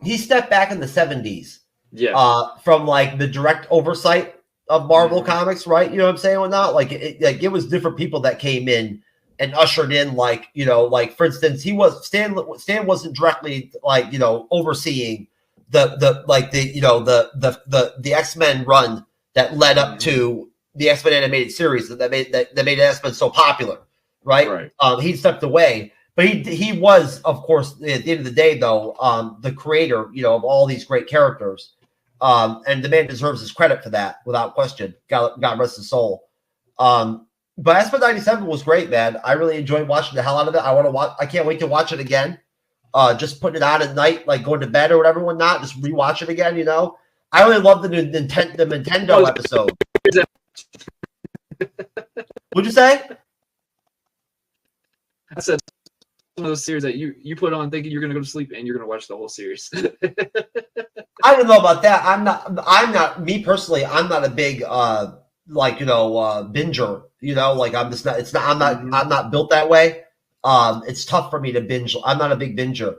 He stepped back in the 70s. Yeah. From like the direct oversight of Marvel Comics, right? You know what I'm saying? Or not? Like it was different people that came in and ushered in, like, you know, like for instance, Stan wasn't directly like, you know, overseeing the X-Men run that led up to the X-Men animated series that made X-Men so popular, right? He stepped away, but he was, of course, at the end of the day, though, the creator, you know, of all these great characters, and the man deserves his credit for that, without question. God rest his soul. But X-Men 97 was great, man. I really enjoyed watching the hell out of it. I can't wait to watch it again. Just putting it on at night, like going to bed or whatever, whatnot. Just rewatch it again, you know. I really love the Nintendo episode. What'd you say? I said one of those series that you put on thinking you're gonna go to sleep and you're gonna watch the whole series. I don't know about that. I'm not me personally. I'm not a big binger. You know, like I'm just not. It's not. I'm not built that way. It's tough for me to binge. I'm not a big binger.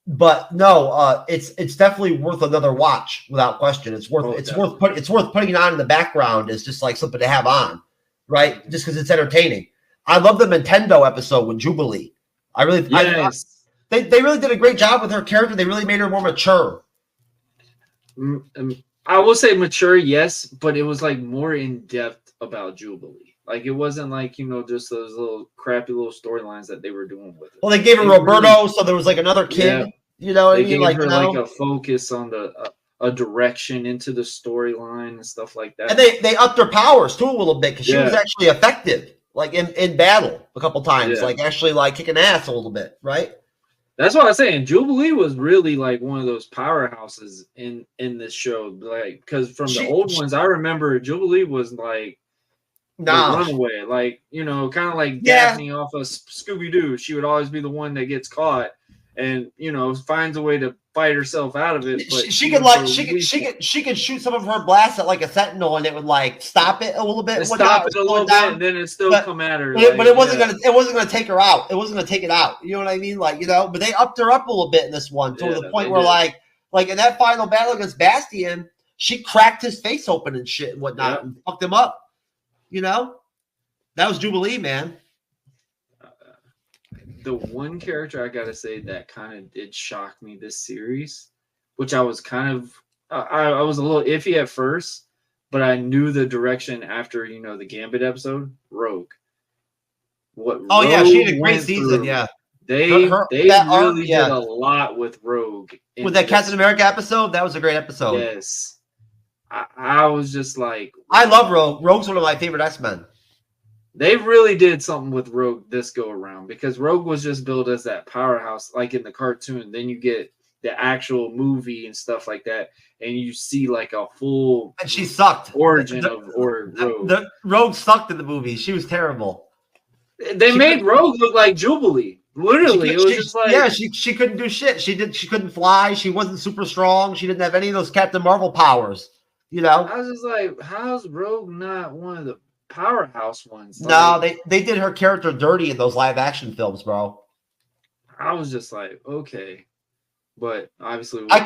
But no, it's definitely worth another watch, without question. It's worth putting it on in the background as just like something to have on, right? Just because it's entertaining. I love the Nintendo episode with Jubilee. They really did a great job with her character. They really made her more mature. I will say mature, yes, but it was like more in depth about Jubilee. Like it wasn't like, you know, just those little crappy little storylines that they were doing with it. Well, they gave her Roberto, so there was like another kid. Yeah. You know what I mean? Like her like a focus on a direction into the storyline and stuff like that. And they upped her powers too a little bit because she was actually effective, like in battle a couple times, like actually like kicking ass a little bit, right? That's what I'm saying. Jubilee was really like one of those powerhouses in this show, like because from the old ones, I remember Jubilee was like the runaway, like, you know, kind of like Daphne off of Scooby-Doo. She would always be the one that gets caught and, you know, finds a way to fight herself out of it. But she could shoot some of her blasts at like a sentinel and it would like stop it a little bit. And then it still come at her. But it wasn't gonna take her out. It wasn't gonna take it out. You know what I mean? Like, you know, but they upped her up a little bit in this one to the point where like in that final battle against Bastion, she cracked his face open and shit and whatnot and fucked him up. You know? That was Jubilee, man. The one character I gotta say that kind of did shock me this series, which I was kind of I was a little iffy at first, but I knew the direction after, you know, the Gambit episode, Rogue. She had a great season, They really did a lot with Rogue. With that Captain America episode, that was a great episode. Yes. I was just like, I love Rogue. Rogue's one of my favorite X-Men. They really did something with Rogue this go around because Rogue was just built as that powerhouse, like in the cartoon. Then you get the actual movie and stuff like that, and you see like a full and she sucked origin of Rogue. The Rogue sucked in the movie. She was terrible. They made Rogue look like Jubilee. Literally, she couldn't do shit. She couldn't fly. She wasn't super strong. She didn't have any of those Captain Marvel powers. You know, I was just like, how's Rogue not one of the powerhouse ones? No, they did her character dirty in those live action films, bro. I was just like, okay, but obviously, I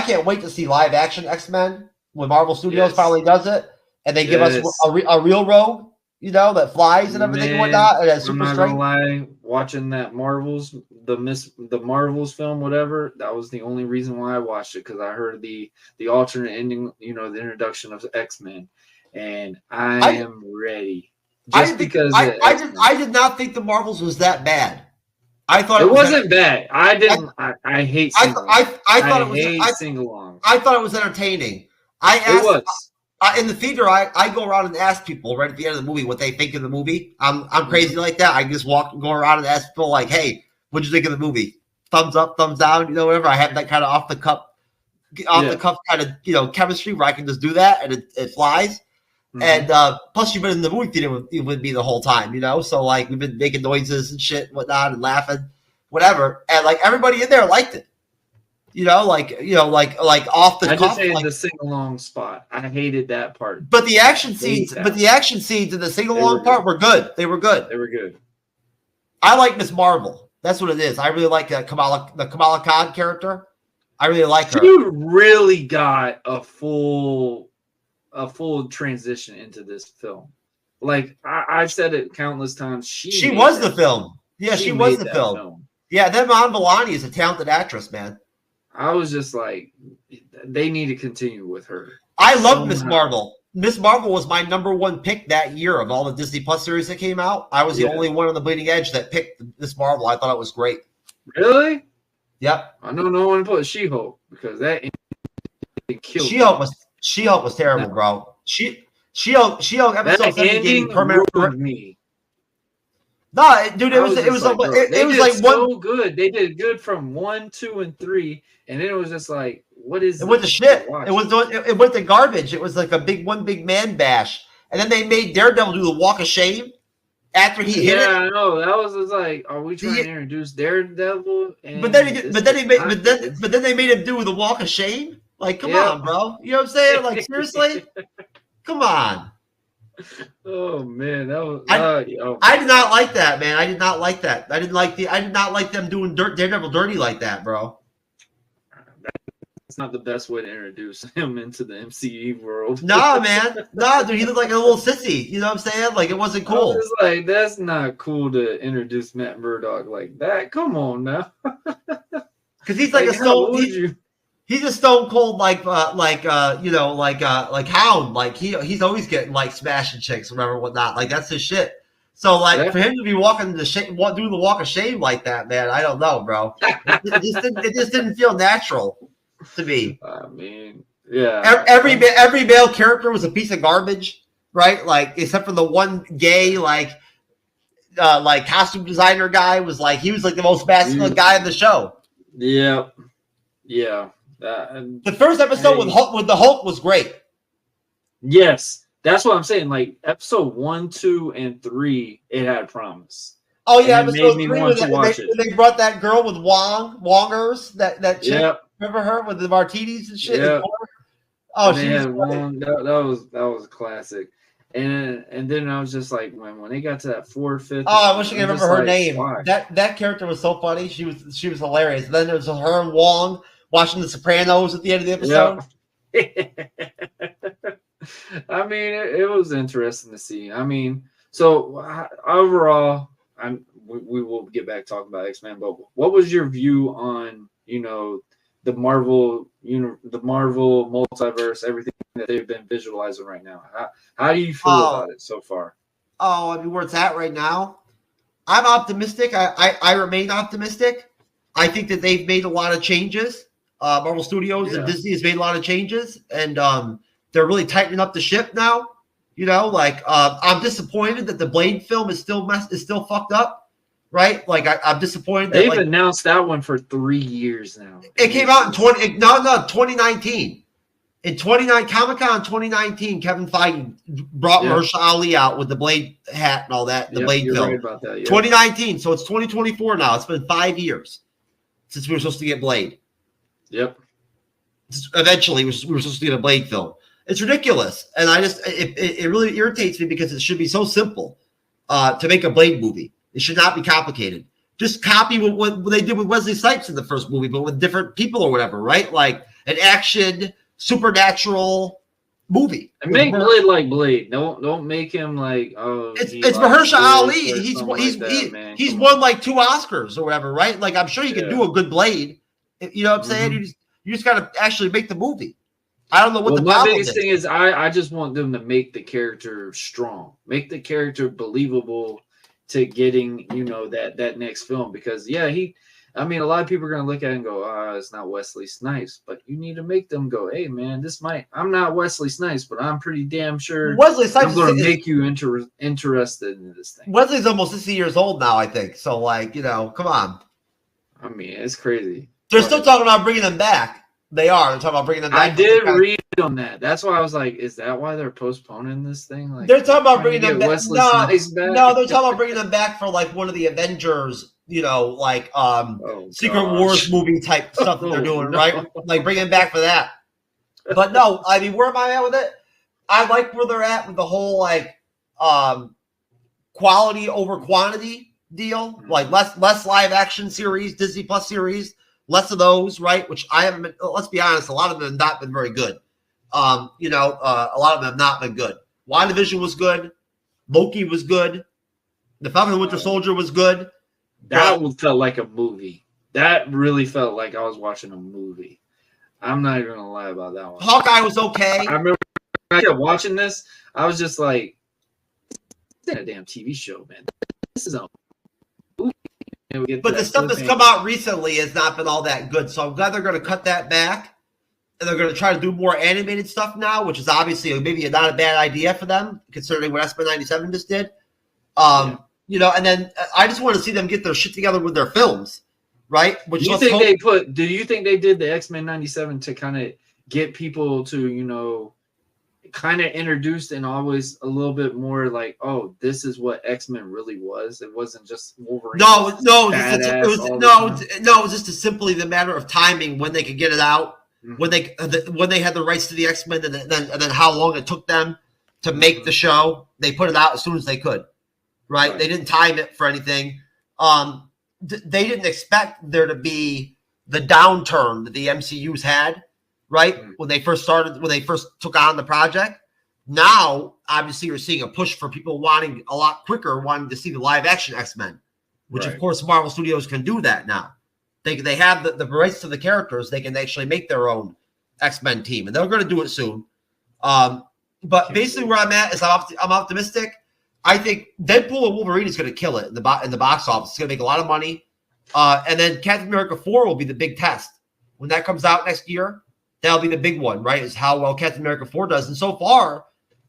can't wait to see live action X-Men when Marvel Studios finally does it, and they give us a real Rogue, you know, that flies and everything and whatnot, and has super strength. Lie, watching that Marvels, the Marvels film, whatever, that was the only reason why I watched it, because I heard the alternate ending, you know, the introduction of X-Men. And I am ready. I did not think the Marvels was that bad. I thought it wasn't bad. I didn't. I hate sing-alongs. I hate sing-alongs. I thought it was entertaining. It was. In the theater, I go around and ask people right at the end of the movie what they think of the movie. I'm crazy like that. I just go around and ask people like, "Hey, what'd you think of the movie? Thumbs up, thumbs down, you know, whatever." I have that kind of off the cuff kind of, you know, chemistry where I can just do that and it flies. And plus, you've been in the movie theater with me the whole time, you know. So like, we've been making noises and shit, and whatnot, and laughing, whatever. And like, everybody in there liked it. like off the I cuff. just hated Like, the sing along spot. I hated that part. but the action scenes in the sing along part were good. They were good. They were good. I like Miss Marvel. That's what it is. I really like the Kamala Khan character. I really like her. She really got a full transition into this film. Like I've said it countless times. She was the film. Yeah, she was the that film. Yeah, then Mon Vellani is a talented actress, man. I was just like, they need to continue with her. I love Miss Marvel. Miss Marvel was my number one pick that year of all the Disney Plus series that came out. I was the only one on the Bleeding Edge that picked Miss Marvel. I thought it was great. Really? Yep. I know no one put She-Hulk because that killed. She-Hulk was terrible, bro. She-Hulk episode 7 gave me permanent me. No, dude, it was like so good. They did good from 1, 2, and 3, and then it was just like, what is it? Went to shit. It went to garbage. It was like one big man bash, and then they made Daredevil do the walk of shame after he hit it. Yeah, I know. That was just like, are we trying to introduce Daredevil? But then they made him do the walk of shame. Like, come on, bro. You know what I'm saying? Like, seriously, come on. Oh man, that was. I did not like that, man. I did not like that. I did not like them doing Daredevil dirty like that, bro. That's not the best way to introduce him into the MCU world. Nah, man. Nah, dude, he looked like a little sissy. You know what I'm saying? Like, it wasn't cool. I was like, that's not cool to introduce Matt Murdock like that. Come on now. Because he's like a stone. He's a stone cold like Hound. Like he's always getting like smashing chicks or whatever, whatnot. Like that's his shit. So like for him to be doing the walk of shame like that, man, I don't know, bro. It just didn't feel natural to me. I mean, yeah. Every male character was a piece of garbage, right? Like except for the one gay like costume designer guy he was like the most masculine guy in the show. Yeah. Yeah. The first episode with the Hulk was great. Yes, that's what I'm saying. Like episode 1, 2, and 3, it had promise. Oh yeah, episode 3 they brought that girl with Wongers, that chick. Yep. Remember her with the martinis and shit? Yep. Oh, she had Wong. That was classic. And then I was just like, when they got to that 4th, 5th. Oh, I wish I could remember her name. Why? That character was so funny. She was hilarious. And then there was her and Wong watching The Sopranos at the end of the episode. Yep. I mean, it was interesting to see. I mean, so overall, we will get back talking about X-Men. But what was your view on the Marvel multiverse, everything that they've been visualizing right now? How do you feel about it so far? Oh, I mean, where it's at right now, I'm optimistic. I remain optimistic. I think that they've made a lot of changes. Marvel Studios and Disney has made a lot of changes, and they're really tightening up the ship now. I'm disappointed that the Blade film is still fucked up, right? Like I'm disappointed that they've announced that one for 3 years now. It came out in 2019. In Comic-Con 2019, Kevin Feige brought Mahershala Ali out with the Blade hat and all that. The Blade film. Right about that, 2019, so it's 2024 now. It's been 5 years since we were supposed to get Blade. Yep. Eventually, we were supposed to get a Blade film. It's ridiculous, and it really irritates me because it should be so simple to make a Blade movie. It should not be complicated. Just copy what they did with Wesley Snipes in the first movie, but with different people or whatever, right? Like an action, supernatural movie. And make Blade like Blade. Don't make him like it's Mahershala Ali. He's won like 2 Oscars or whatever, right? Like I'm sure you can do a good Blade. You know what I'm saying? You just got to actually make the movie. I don't know what the problem is. My biggest thing is I just want them to make the character strong, make the character believable to getting that next film, because a lot of people are gonna look at it and go, it's not Wesley Snipes, but you need to make them go, hey man, I'm not Wesley Snipes, but I'm pretty damn sure Wesley Snipes I'm gonna make you interested in this thing. Wesley's almost 60 years old now, I think. So come on. I mean, it's crazy. They're still talking about bringing them back. They are. They're talking about bringing them back. I did read on that. That's why I was like, is that why they're postponing this thing? Like, they're talking about bringing them back. Snipes back. No, they're talking about bringing them back for like one of the Avengers like Secret gosh. Wars movie type stuff that they're doing, right? Like bringing it back for that. But no, I mean, where am I at with it? I like where they're at with the whole like quality over quantity deal, like less live action series, Disney Plus series, less of those, right? Which I haven't. Let's be honest, a lot of them have not been very good. A lot of them have not been good. WandaVision was good. Loki was good. The Falcon and Winter Soldier was good. That felt like a movie. That really felt like I was watching a movie. I'm not even gonna lie about that one. Hawkeye was okay. I remember when I kept watching this, I was just like, "This ain't a damn TV show, man. This is a movie." But the stuff that's come out recently has not been all that good. So I'm glad they're going to cut that back, and they're going to try to do more animated stuff now, which is obviously maybe not a bad idea for them, considering what X-Men 97 just did. And then I just want to see them get their shit together with their films. Right? Do you think they did the X-Men 97 to kind of get people to, kind of introduced and always a little bit more like, oh, this is what X-Men really was. It wasn't just Wolverine. It was just simply the matter of timing when they could get it out, when they had the rights to the X-Men, and then how long it took them to make the show. They put it out as soon as they could. Right? They didn't time it for anything. They didn't expect there to be the downturn that the MCU's had, right? When they first took on the project. Now, obviously, you're seeing a push for people wanting to see the live action X-Men, which of course Marvel Studios can do that now. They have the rights to the characters. They can actually make their own X-Men team, and they're going to do it soon. But basically, where I'm at is I'm optimistic. I think Deadpool and Wolverine is going to kill it in the box office. It's going to make a lot of money. And then Captain America 4 will be the big test. When that comes out next year, that'll be the big one, right? Is how well Captain America 4 does. And so far,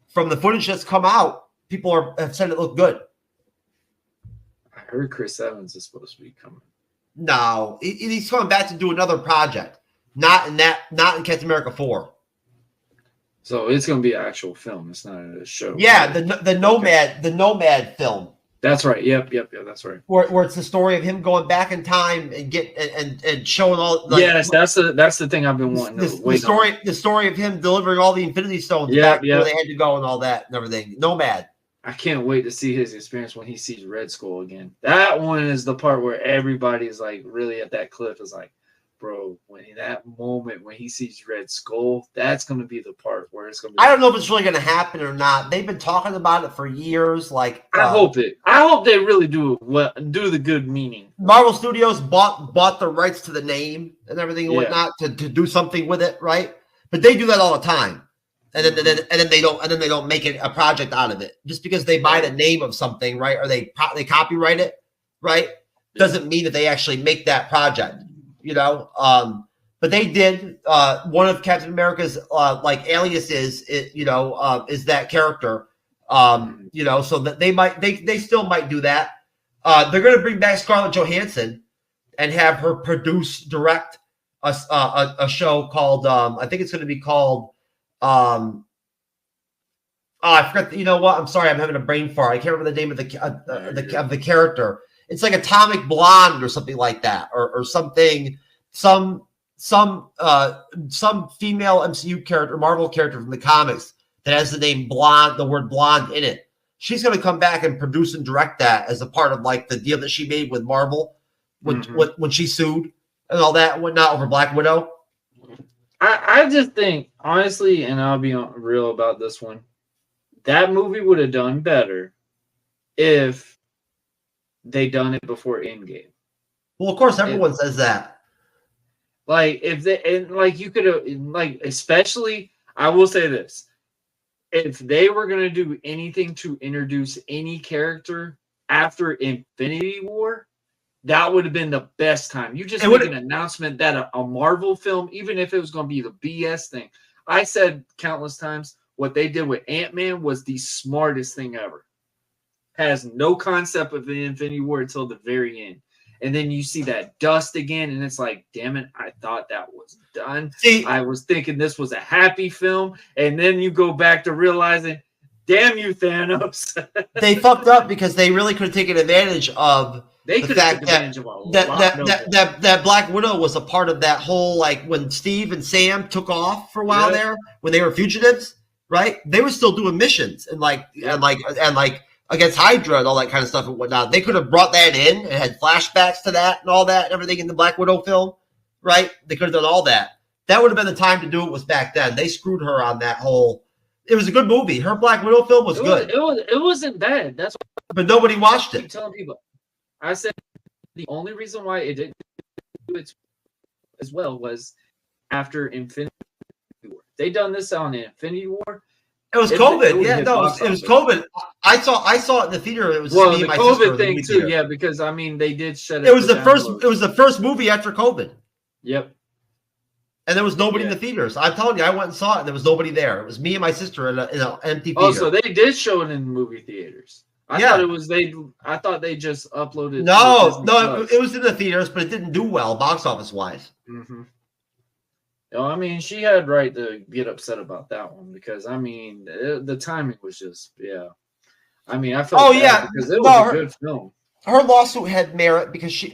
from the footage that's come out, people have said it looked good. I heard Chris Evans is supposed to be coming. No, he's coming back to do another project. Not in Captain America 4. So it's going to be an actual film. It's not a show. Yeah, the Nomad film. That's right. Yep. That's right. Where it's the story of him going back in time and showing all. Yes, that's the thing I've been wanting. The story of him delivering all the Infinity Stones back where they had to go and all that and everything. Nomad. I can't wait to see his experience when he sees Red Skull again. That one is the part where everybody is like really at that cliff is like, bro, when in that moment when he sees Red Skull, that's going to be the part where it's going to be. I don't know if it's really going to happen or not. They've been talking about it for years. Like, I hope they really do the good meaning. Marvel Studios bought the rights to the name and everything and whatnot to do something with it, right? But they do that all the time, and then they don't make it a project out of it just because they buy the name of something, right? Or they copyright it, right? Doesn't mean that they actually make that project. But they did. One of Captain America's aliases is that character. So that they still might do that. They're going to bring back Scarlett Johansson and have her direct a show called I think it's going to be called I forgot. You know what? I'm sorry, I'm having a brain fart. I can't remember the name of the character. It's like Atomic Blonde or something like that, or something. Some female MCU character, Marvel character from the comics that has the name Blonde, the word blonde in it. She's going to come back and produce and direct that as a part of like the deal that she made with Marvel when she sued and all that and whatnot over Black Widow. I just think, honestly, and I'll be real about this one, that movie would have done better if they done it before Endgame. Well, of course, everyone says that. Like, if they, and like, you could have, like, especially, I will say this. If they were going to do anything to introduce any character after Infinity War, that would have been the best time. You just make an announcement that a Marvel film, even if it was going to be the BS thing. I said countless times, what they did with Ant-Man was the smartest thing ever. Has no concept of the Infinity War until the very end. And then you see that dust again, and it's like, damn it, I thought that was done. I was thinking this was a happy film, and then you go back to realizing, damn you, Thanos. They fucked up because they really could have taken advantage of They the could have fact taken advantage of a lot of it. that Black Widow was a part of that whole, like, when Steve and Sam took off for a while there, when they were fugitives, right? They were still doing missions and against Hydra and all that kind of stuff and whatnot. They could have brought that in and had flashbacks to that and all that and everything in the Black Widow film, right? They could have done all that. That would have been the time to do it. Was back then. They screwed her on that whole. It was a good movie. Her Black Widow film was good. It wasn't bad. That's but nobody watched I it. keep telling people. I said the only reason why it didn't do it as well was after Infinity War. They done this on Infinity War. It was COVID. It was COVID. I saw it in the theater. It was the me and my COVID sister thing too. theater. Yeah, because I mean they did shut it. It was the first. It was the first movie after COVID. Yep. And there was nobody in the theaters. I'm telling you, I went and saw it, and there was nobody there. It was me and my sister in an empty theater. Oh, so they did show it in movie theaters. I thought they just uploaded. No, it was in the theaters, but it didn't do well box office wise. Mm-hmm. I mean, she had right to get upset about that one because I mean the timing was just I mean, I felt because it was a good film. Her lawsuit had merit because she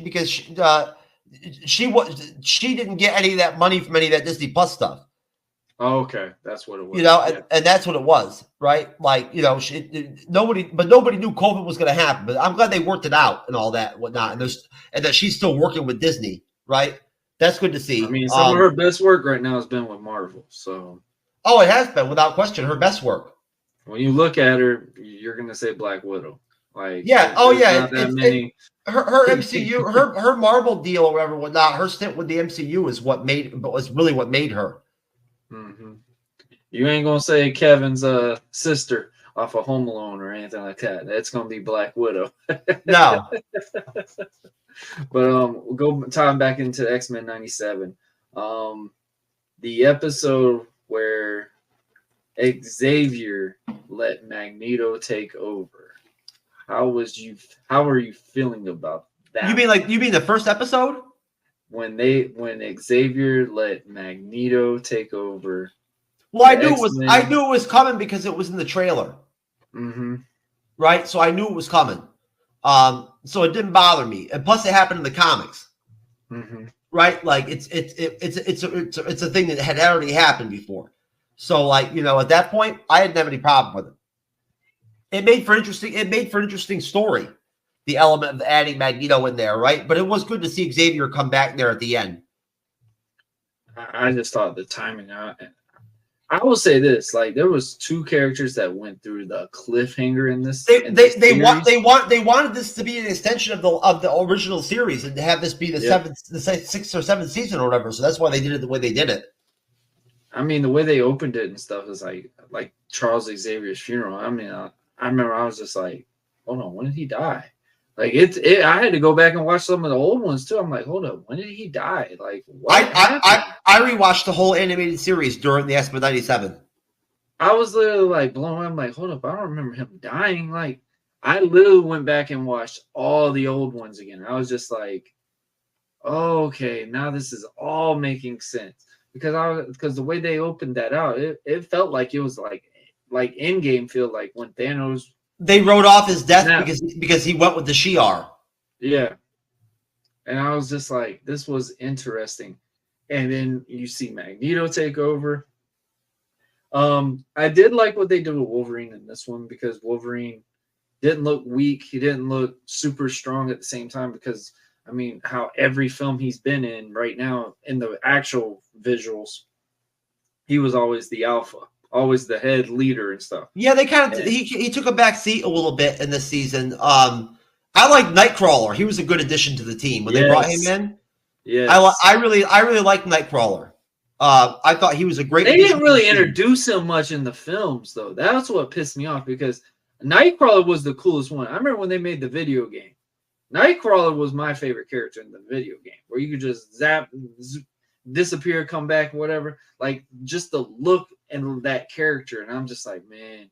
didn't get any of that money from any of that Disney Plus stuff. Oh, okay, that's what it was. And that's what it was, right? Like, nobody knew COVID was going to happen. But I'm glad they worked it out and all that, and whatnot. And that she's still working with Disney, right? That's good to see. I mean, some of her best work right now has been with Marvel. So, it has been without question her best work. When you look at her, you're going to say Black Widow. Like, her MCU, her Marvel deal or whatever, whatnot. Her stint with the MCU was really what made her. Mm-hmm. You ain't gonna say Kevin's sister off of Home Alone or anything like that. That's gonna be Black Widow. No. But we'll go time back into X-Men 97. The episode where Xavier let Magneto take over. How are you feeling about that? You mean the first episode? When Xavier let Magneto take over. Well, I knew it was coming because it was in the trailer. Mm-hmm. Right? So I knew it was coming. So it didn't bother me. And plus it happened in the comics. Mm-hmm. Right? Like it's a thing that had already happened before. So at that point, I didn't have any problem with it. It made for interesting story. The element of adding Magneto in there, right? But it was good to see Xavier come back there at the end. I just thought the timing. I will say this: like there was two characters that went through the cliffhanger in this. They wanted this to be an extension of the original series and to have this be the sixth or seventh season or whatever. So that's why they did it the way they did it. I mean, the way they opened it and stuff is like Charles Xavier's funeral. I mean, I remember I was just like, hold on, when did he die? Like I had to go back and watch some of the old ones too. I'm like, hold up, when did he die? Like, what I rewatched the whole animated series during the X-Men 97. I was literally like blown away. I'm like, hold up, I don't remember him dying. Like, I literally went back and watched all the old ones again. I was just like, oh, okay, now this is all making sense because the way they opened that out, it felt like it was like Endgame feel like when Thanos. They wrote off his death because he went with the Shi'ar. Yeah. And I was just like, this was interesting. And then you see Magneto take over. I did like what they did with Wolverine in this one because Wolverine didn't look weak. He didn't look super strong at the same time because, I mean, how every film he's been in right now in the actual visuals, he was always the alpha. Always the head leader and stuff. Yeah, they kind of he took a back seat a little bit in this season. I like Nightcrawler. He was a good addition to the team when they brought him in. Yeah, I really liked Nightcrawler. I thought he was a great. They didn't really introduce him much in the films though. That's what pissed me off because Nightcrawler was the coolest one. I remember when they made the video game. Nightcrawler was my favorite character in the video game, where you could just zap, disappear, come back, whatever. Like just the look and that character, and I'm just like, man,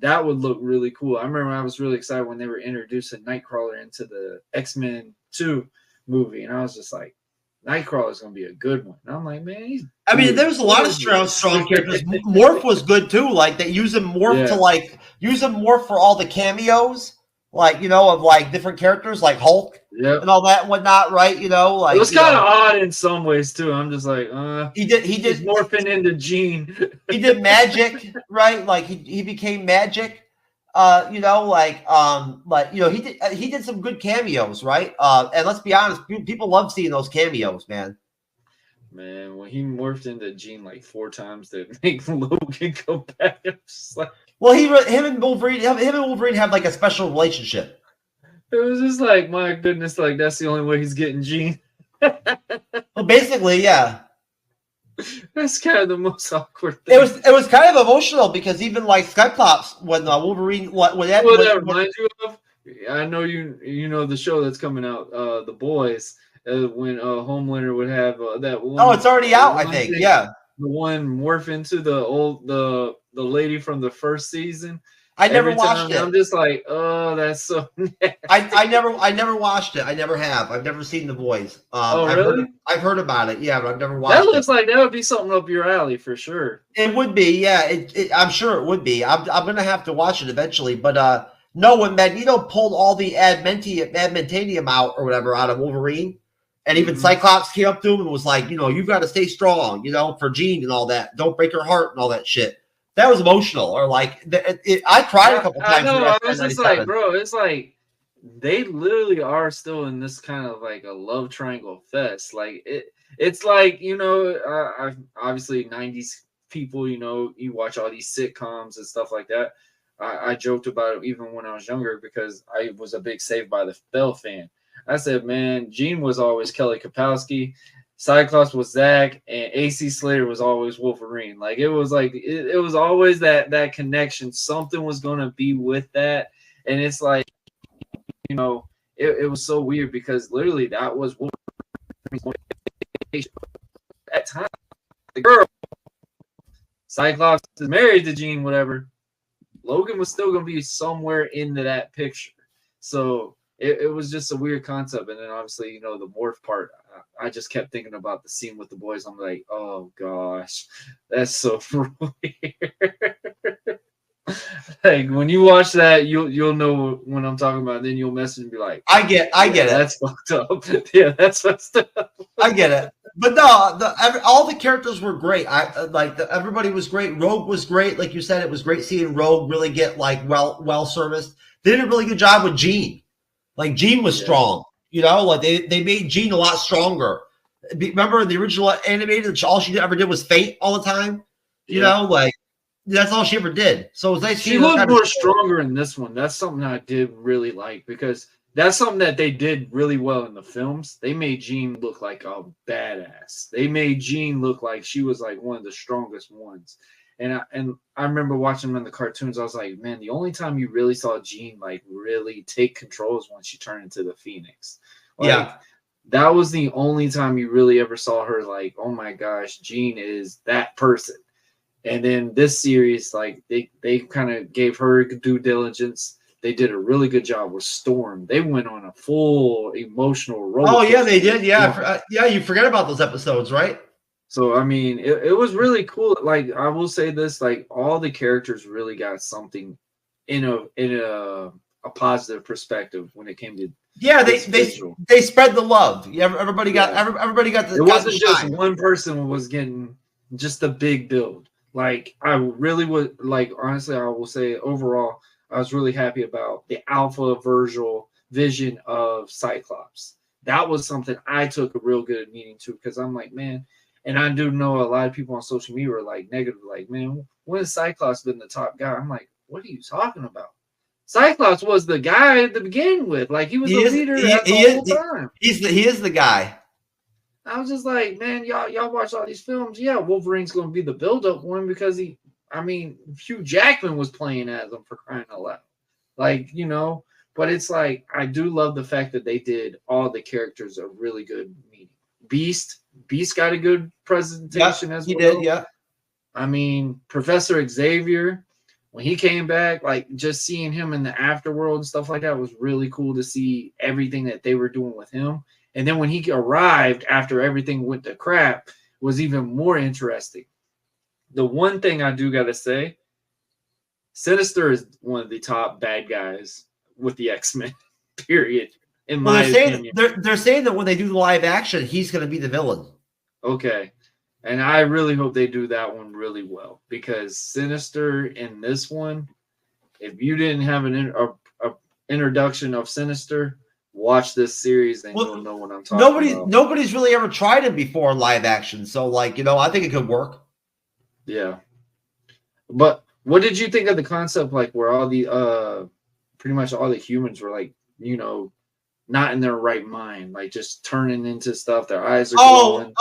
that would look really cool. I remember I was really excited when they were introducing Nightcrawler into the X-Men 2 movie, and I was just like, Nightcrawler is going to be a good one. And I'm like, man, there was a lot of strong characters. Morph was good too. Like they use him Morph to use him Morph for all the cameos, like, you know, of like different characters like Hulk and all that and whatnot, right? You know, like it was kind of odd in some ways too. I'm just like, he did morphing into Jean. He did magic, right? Like he became magic. You know, like you know, he did some good cameos, right? And let's be honest, people love seeing those cameos, man. Man, when he morphed into Jean like 4 times to make Logan come back, I'm just like, well, him and Wolverine have like a special relationship. It was just like, my goodness, like that's the only way he's getting Jean. Well, basically, yeah. That's kind of the most awkward thing. It was kind of emotional because even like Cyclops when Wolverine what that reminds you of? I know you know the show that's coming out, The Boys. When Homelander would have that one. Oh, it's already out, I think. Yeah, the one morph into the lady from the first season. I never watched it. I'm just like, oh, that's so. I never watched it. I never have. I've never seen The Boys. Really? I've heard about it. Yeah, but I've never watched it. That looks like that would be something up your alley for sure. It would be. Yeah, I'm sure it would be. I'm gonna have to watch it eventually. But no, when Magneto pulled all the adamantium out or whatever out of Wolverine, and even Cyclops came up to him and was like, you know, you've got to stay strong, you know, for Jean and all that. Don't break her heart and all that shit. That was emotional. Or like, I cried a couple times. I know. I was just like, bro, it's like they literally are still in this kind of like a love triangle fest. Like it's like, you know, obviously 90s people, you know, you watch all these sitcoms and stuff like that. I joked about it even when I was younger because I was a big Saved by the Bell fan. I said, man, Jean was always Kelly Kapowski, Cyclops was Zach, and AC Slater was always Wolverine. Like it was always that connection. Something was gonna be with that, and it's like, you know, it was so weird because literally that was Wolverine's motivation at time. The girl, Cyclops is married to Jean, whatever. Logan was still gonna be somewhere into that picture, so. It was just a weird concept. And then obviously, you know, the morph part, I just kept thinking about the scene with the boys. I'm like, oh gosh, that's so weird. Like when you watch that, you'll know what I'm talking about. Then you'll message and be like, I get it. That's fucked up. Yeah, that's fucked up. I get it. But no, all the characters were great. Everybody was great. Rogue was great. Like you said, it was great seeing Rogue really get like well serviced. They did a really good job with Jean. Like Jean was strong, you know, like they made Jean a lot stronger. Remember in the original animated, all she ever did was faint all the time. You know, like that's all she ever did. So it was nice. She looked more stronger in this one. That's something I did really like because that's something that they did really well in the films. They made Jean look like a badass. They made Jean look like she was like one of the strongest ones. And I remember watching them in the cartoons. I was like, man, the only time you really saw Jean like really take control is when she turned into the Phoenix. Like, that was the only time you really ever saw her like, oh my gosh, Jean is that person. And then this series, like they kind of gave her due diligence. They did a really good job with Storm. They went on a full emotional roller coaster. Oh yeah, they did. Yeah, you forget about those episodes, right? So, I mean, it was really cool. Like, I will say this, like, all the characters really got something in a positive perspective when it came to they spread the love. Everybody got the. It wasn't just one person was getting just a big build. Like, I really would, like, honestly, I will say overall, I was really happy about the alpha vision of Cyclops. That was something I took a real good meaning to because I'm like, man. And I do know a lot of people on social media were like negative, like, man, when has Cyclops been the top guy? I'm like, what are you talking about? Cyclops was the guy to begin with. Like, he was the leader the whole time. He is the guy. I was just like, man, y'all watch all these films. Yeah, Wolverine's going to be the build-up one because Hugh Jackman was playing as him for crying out loud. Like, you know, but it's like, I do love the fact that they did all the characters a really good meaning. Beast got a good presentation as well. He did, yeah. I mean, Professor Xavier, when he came back, like just seeing him in the afterworld and stuff like that was really cool to see everything that they were doing with him. And then when he arrived after everything went to crap was even more interesting. The one thing I do got to say, Sinister is one of the top bad guys with the X-Men. Period. In Well, my they're opinion. saying they're saying that when they do the live action, he's going to be the villain. Okay. And I really hope they do that one really well, because Sinister in this one, if you didn't have an introduction of Sinister, watch this series and you'll know what I'm talking about. Nobody's really ever tried him before in live action, so like, you know, I think it could work. Yeah. But what did you think of the concept, like where all the pretty much all the humans were like, you know, not in their right mind, like just turning into stuff, their eyes are glowing.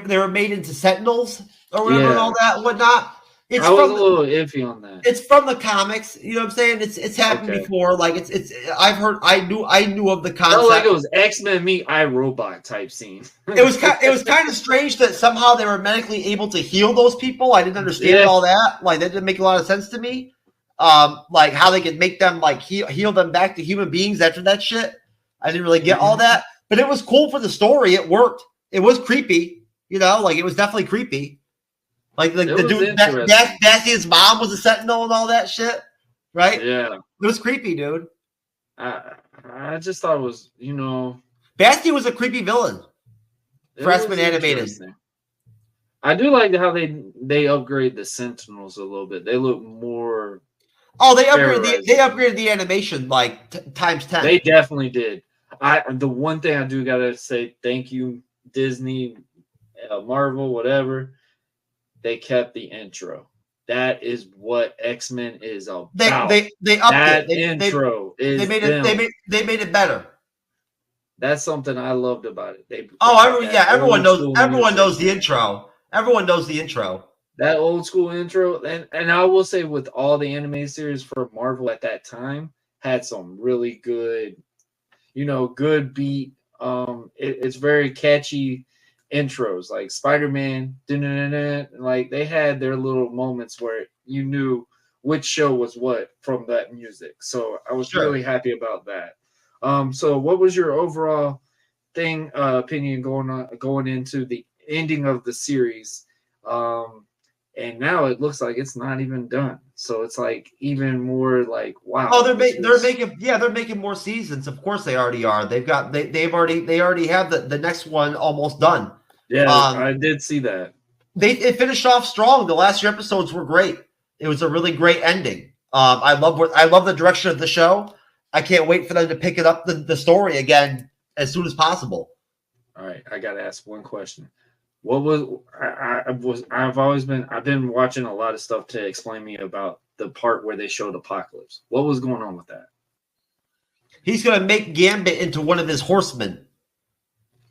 They were made into sentinels or whatever and all that and whatnot. I was a little iffy on that. It's from the comics, you know what I'm saying? It's happened before. Like it's I knew of the concept. Felt like it was X-Men meet iRobot type scene. it was kind of strange that somehow they were medically able to heal those people. I didn't understand all that. Like that didn't make a lot of sense to me. Like how they could make them like heal them back to human beings after that shit. I didn't really get all that, but it was cool for the story. It worked. It was creepy, you know, like it was definitely creepy. Like the dude, Bastian's mom was a sentinel and all that shit, right? Yeah, it was creepy, dude. I just thought it was, you know, Bastian was a creepy villain. For X-Men animated. I do like how they upgrade the Sentinels a little bit. They look more. Oh, they upgraded the animation like times 10. They definitely did. The one thing I do gotta say, thank you, Disney, Marvel, whatever. They kept the intro. That is what X-Men is about. They upped that it. Intro is they made it better. That's something I loved about it. Everyone knows the intro. Everyone knows the intro. That old school intro, and I will say with all the animated series for Marvel at that time, had some really good, good beat. It's very catchy intros, like Spider-Man, like they had their little moments where you knew which show was what from that music. So I was really happy about that. So what was your overall opinion going into the ending of the series? And now it looks like it's not even done. So it's like even more like, wow. Oh, they're making more seasons. Of course they already are. They already have the next one almost done. Yeah, I did see that. It finished off strong. The last few episodes were great. It was a really great ending. I love the direction of the show. I can't wait for them to pick it up the story again as soon as possible. All right, I gotta ask one question. What was I've been watching a lot of stuff to explain me about the part where they showed Apocalypse. What was going on with that? He's gonna make Gambit into one of his horsemen.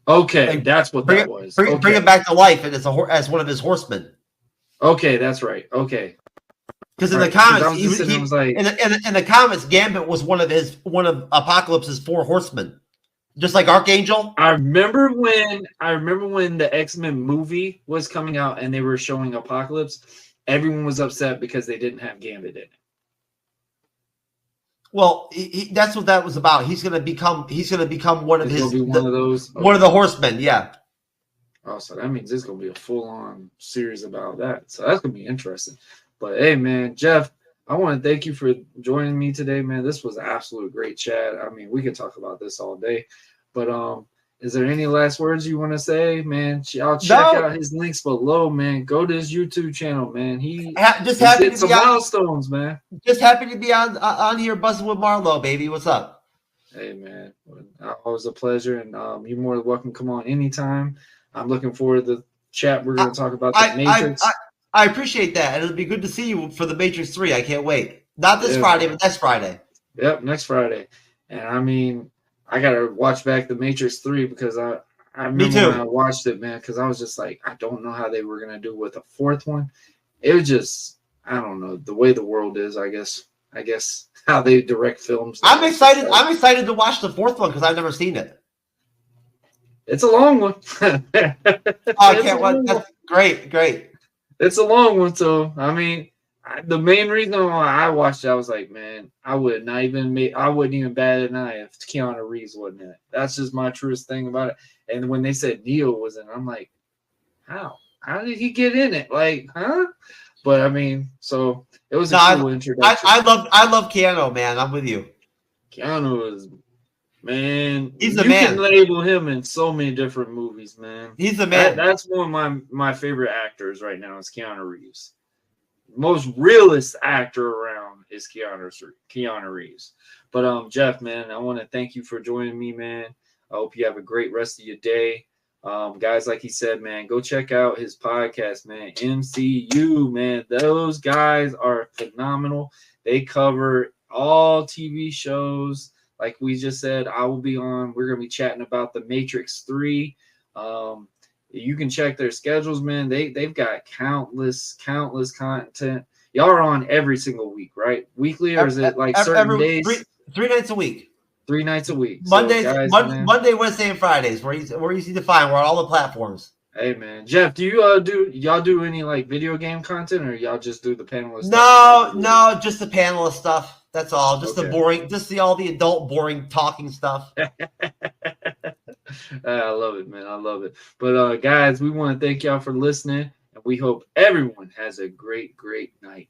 Okay, that's what that was. Bring him back to life and as one of his horsemen. Okay, that's right. Okay. Because in the comics, in the comics, Gambit was one of Apocalypse's 4 horsemen. Just like Archangel. I remember when the X-Men movie was coming out and they were showing Apocalypse, everyone was upset because they didn't have Gambit in it. Well, that's what that was about. He's gonna become one of one of the horsemen. Yeah. Oh, so that means it's gonna be a full-on series about that. So that's gonna be interesting. But hey, man, Jeff, I want to thank you for joining me today, man. This was an absolute great chat. I mean, we could talk about this all day, but is there any last words you want to say, man? I'll check out his links below, man. Go to his YouTube channel, man. He just happy to be some milestones, man. Just happy to be on here, Buzzing with Marlowe, baby. What's up? Hey, man, always a pleasure, and you're more than welcome. Come on anytime. I'm looking forward to the chat. We're going to talk about the Matrix. I appreciate that, and it'll be good to see you for the Matrix 3. I can't wait. Not this Friday, but next Friday. Yep, next Friday. And I mean, I gotta watch back the Matrix 3 because I remember when I watched it, man, because I was just like, I don't know how they were gonna do with a 4th one. It was just, I don't know, the way the world is, I guess how they direct films. I'm excited to watch the 4th one because I've never seen it. It's a long one. I can't wait. That's great. It's a long one, so I mean, the main reason why I watched it, I was like, man, I wouldn't even bat an eye if Keanu Reeves wasn't in it. That's just my truest thing about it. And when they said Neo was in it, I'm like, how? How did he get in it? Like, huh? But I mean, so it was a cool introduction. I love Keanu, man. I'm with you. Keanu is, man. He's the you man. can label him in so many different movies, man. He's the man. That's one of my favorite actors right now is Keanu Reeves. Most realist actor around is Keanu Reeves. But Jeff, man, I want to thank you for joining me, man. I hope you have a great rest of your day. Guys, like he said, man, go check out his podcast, man. MCU, man. Those guys are phenomenal. They cover all TV shows. Like we just said, I will be on. We're going to be chatting about The Matrix 3. You can check their schedules, man. They've got countless content. Y'all are on every single week, right? Weekly, or is it like certain days? Three nights a week. 3 nights a week. Mondays, so guys, Monday, Wednesday, and Fridays. We're easy to find. We're on all the platforms. Hey man, Jeff, do you do any like video game content, or y'all just do the panelist? No, just the panelist stuff. That's all. Just Okay. the boring, all the adult boring talking stuff. I love it, man. I love it. But guys, we want to thank y'all for listening, and we hope everyone has a great night.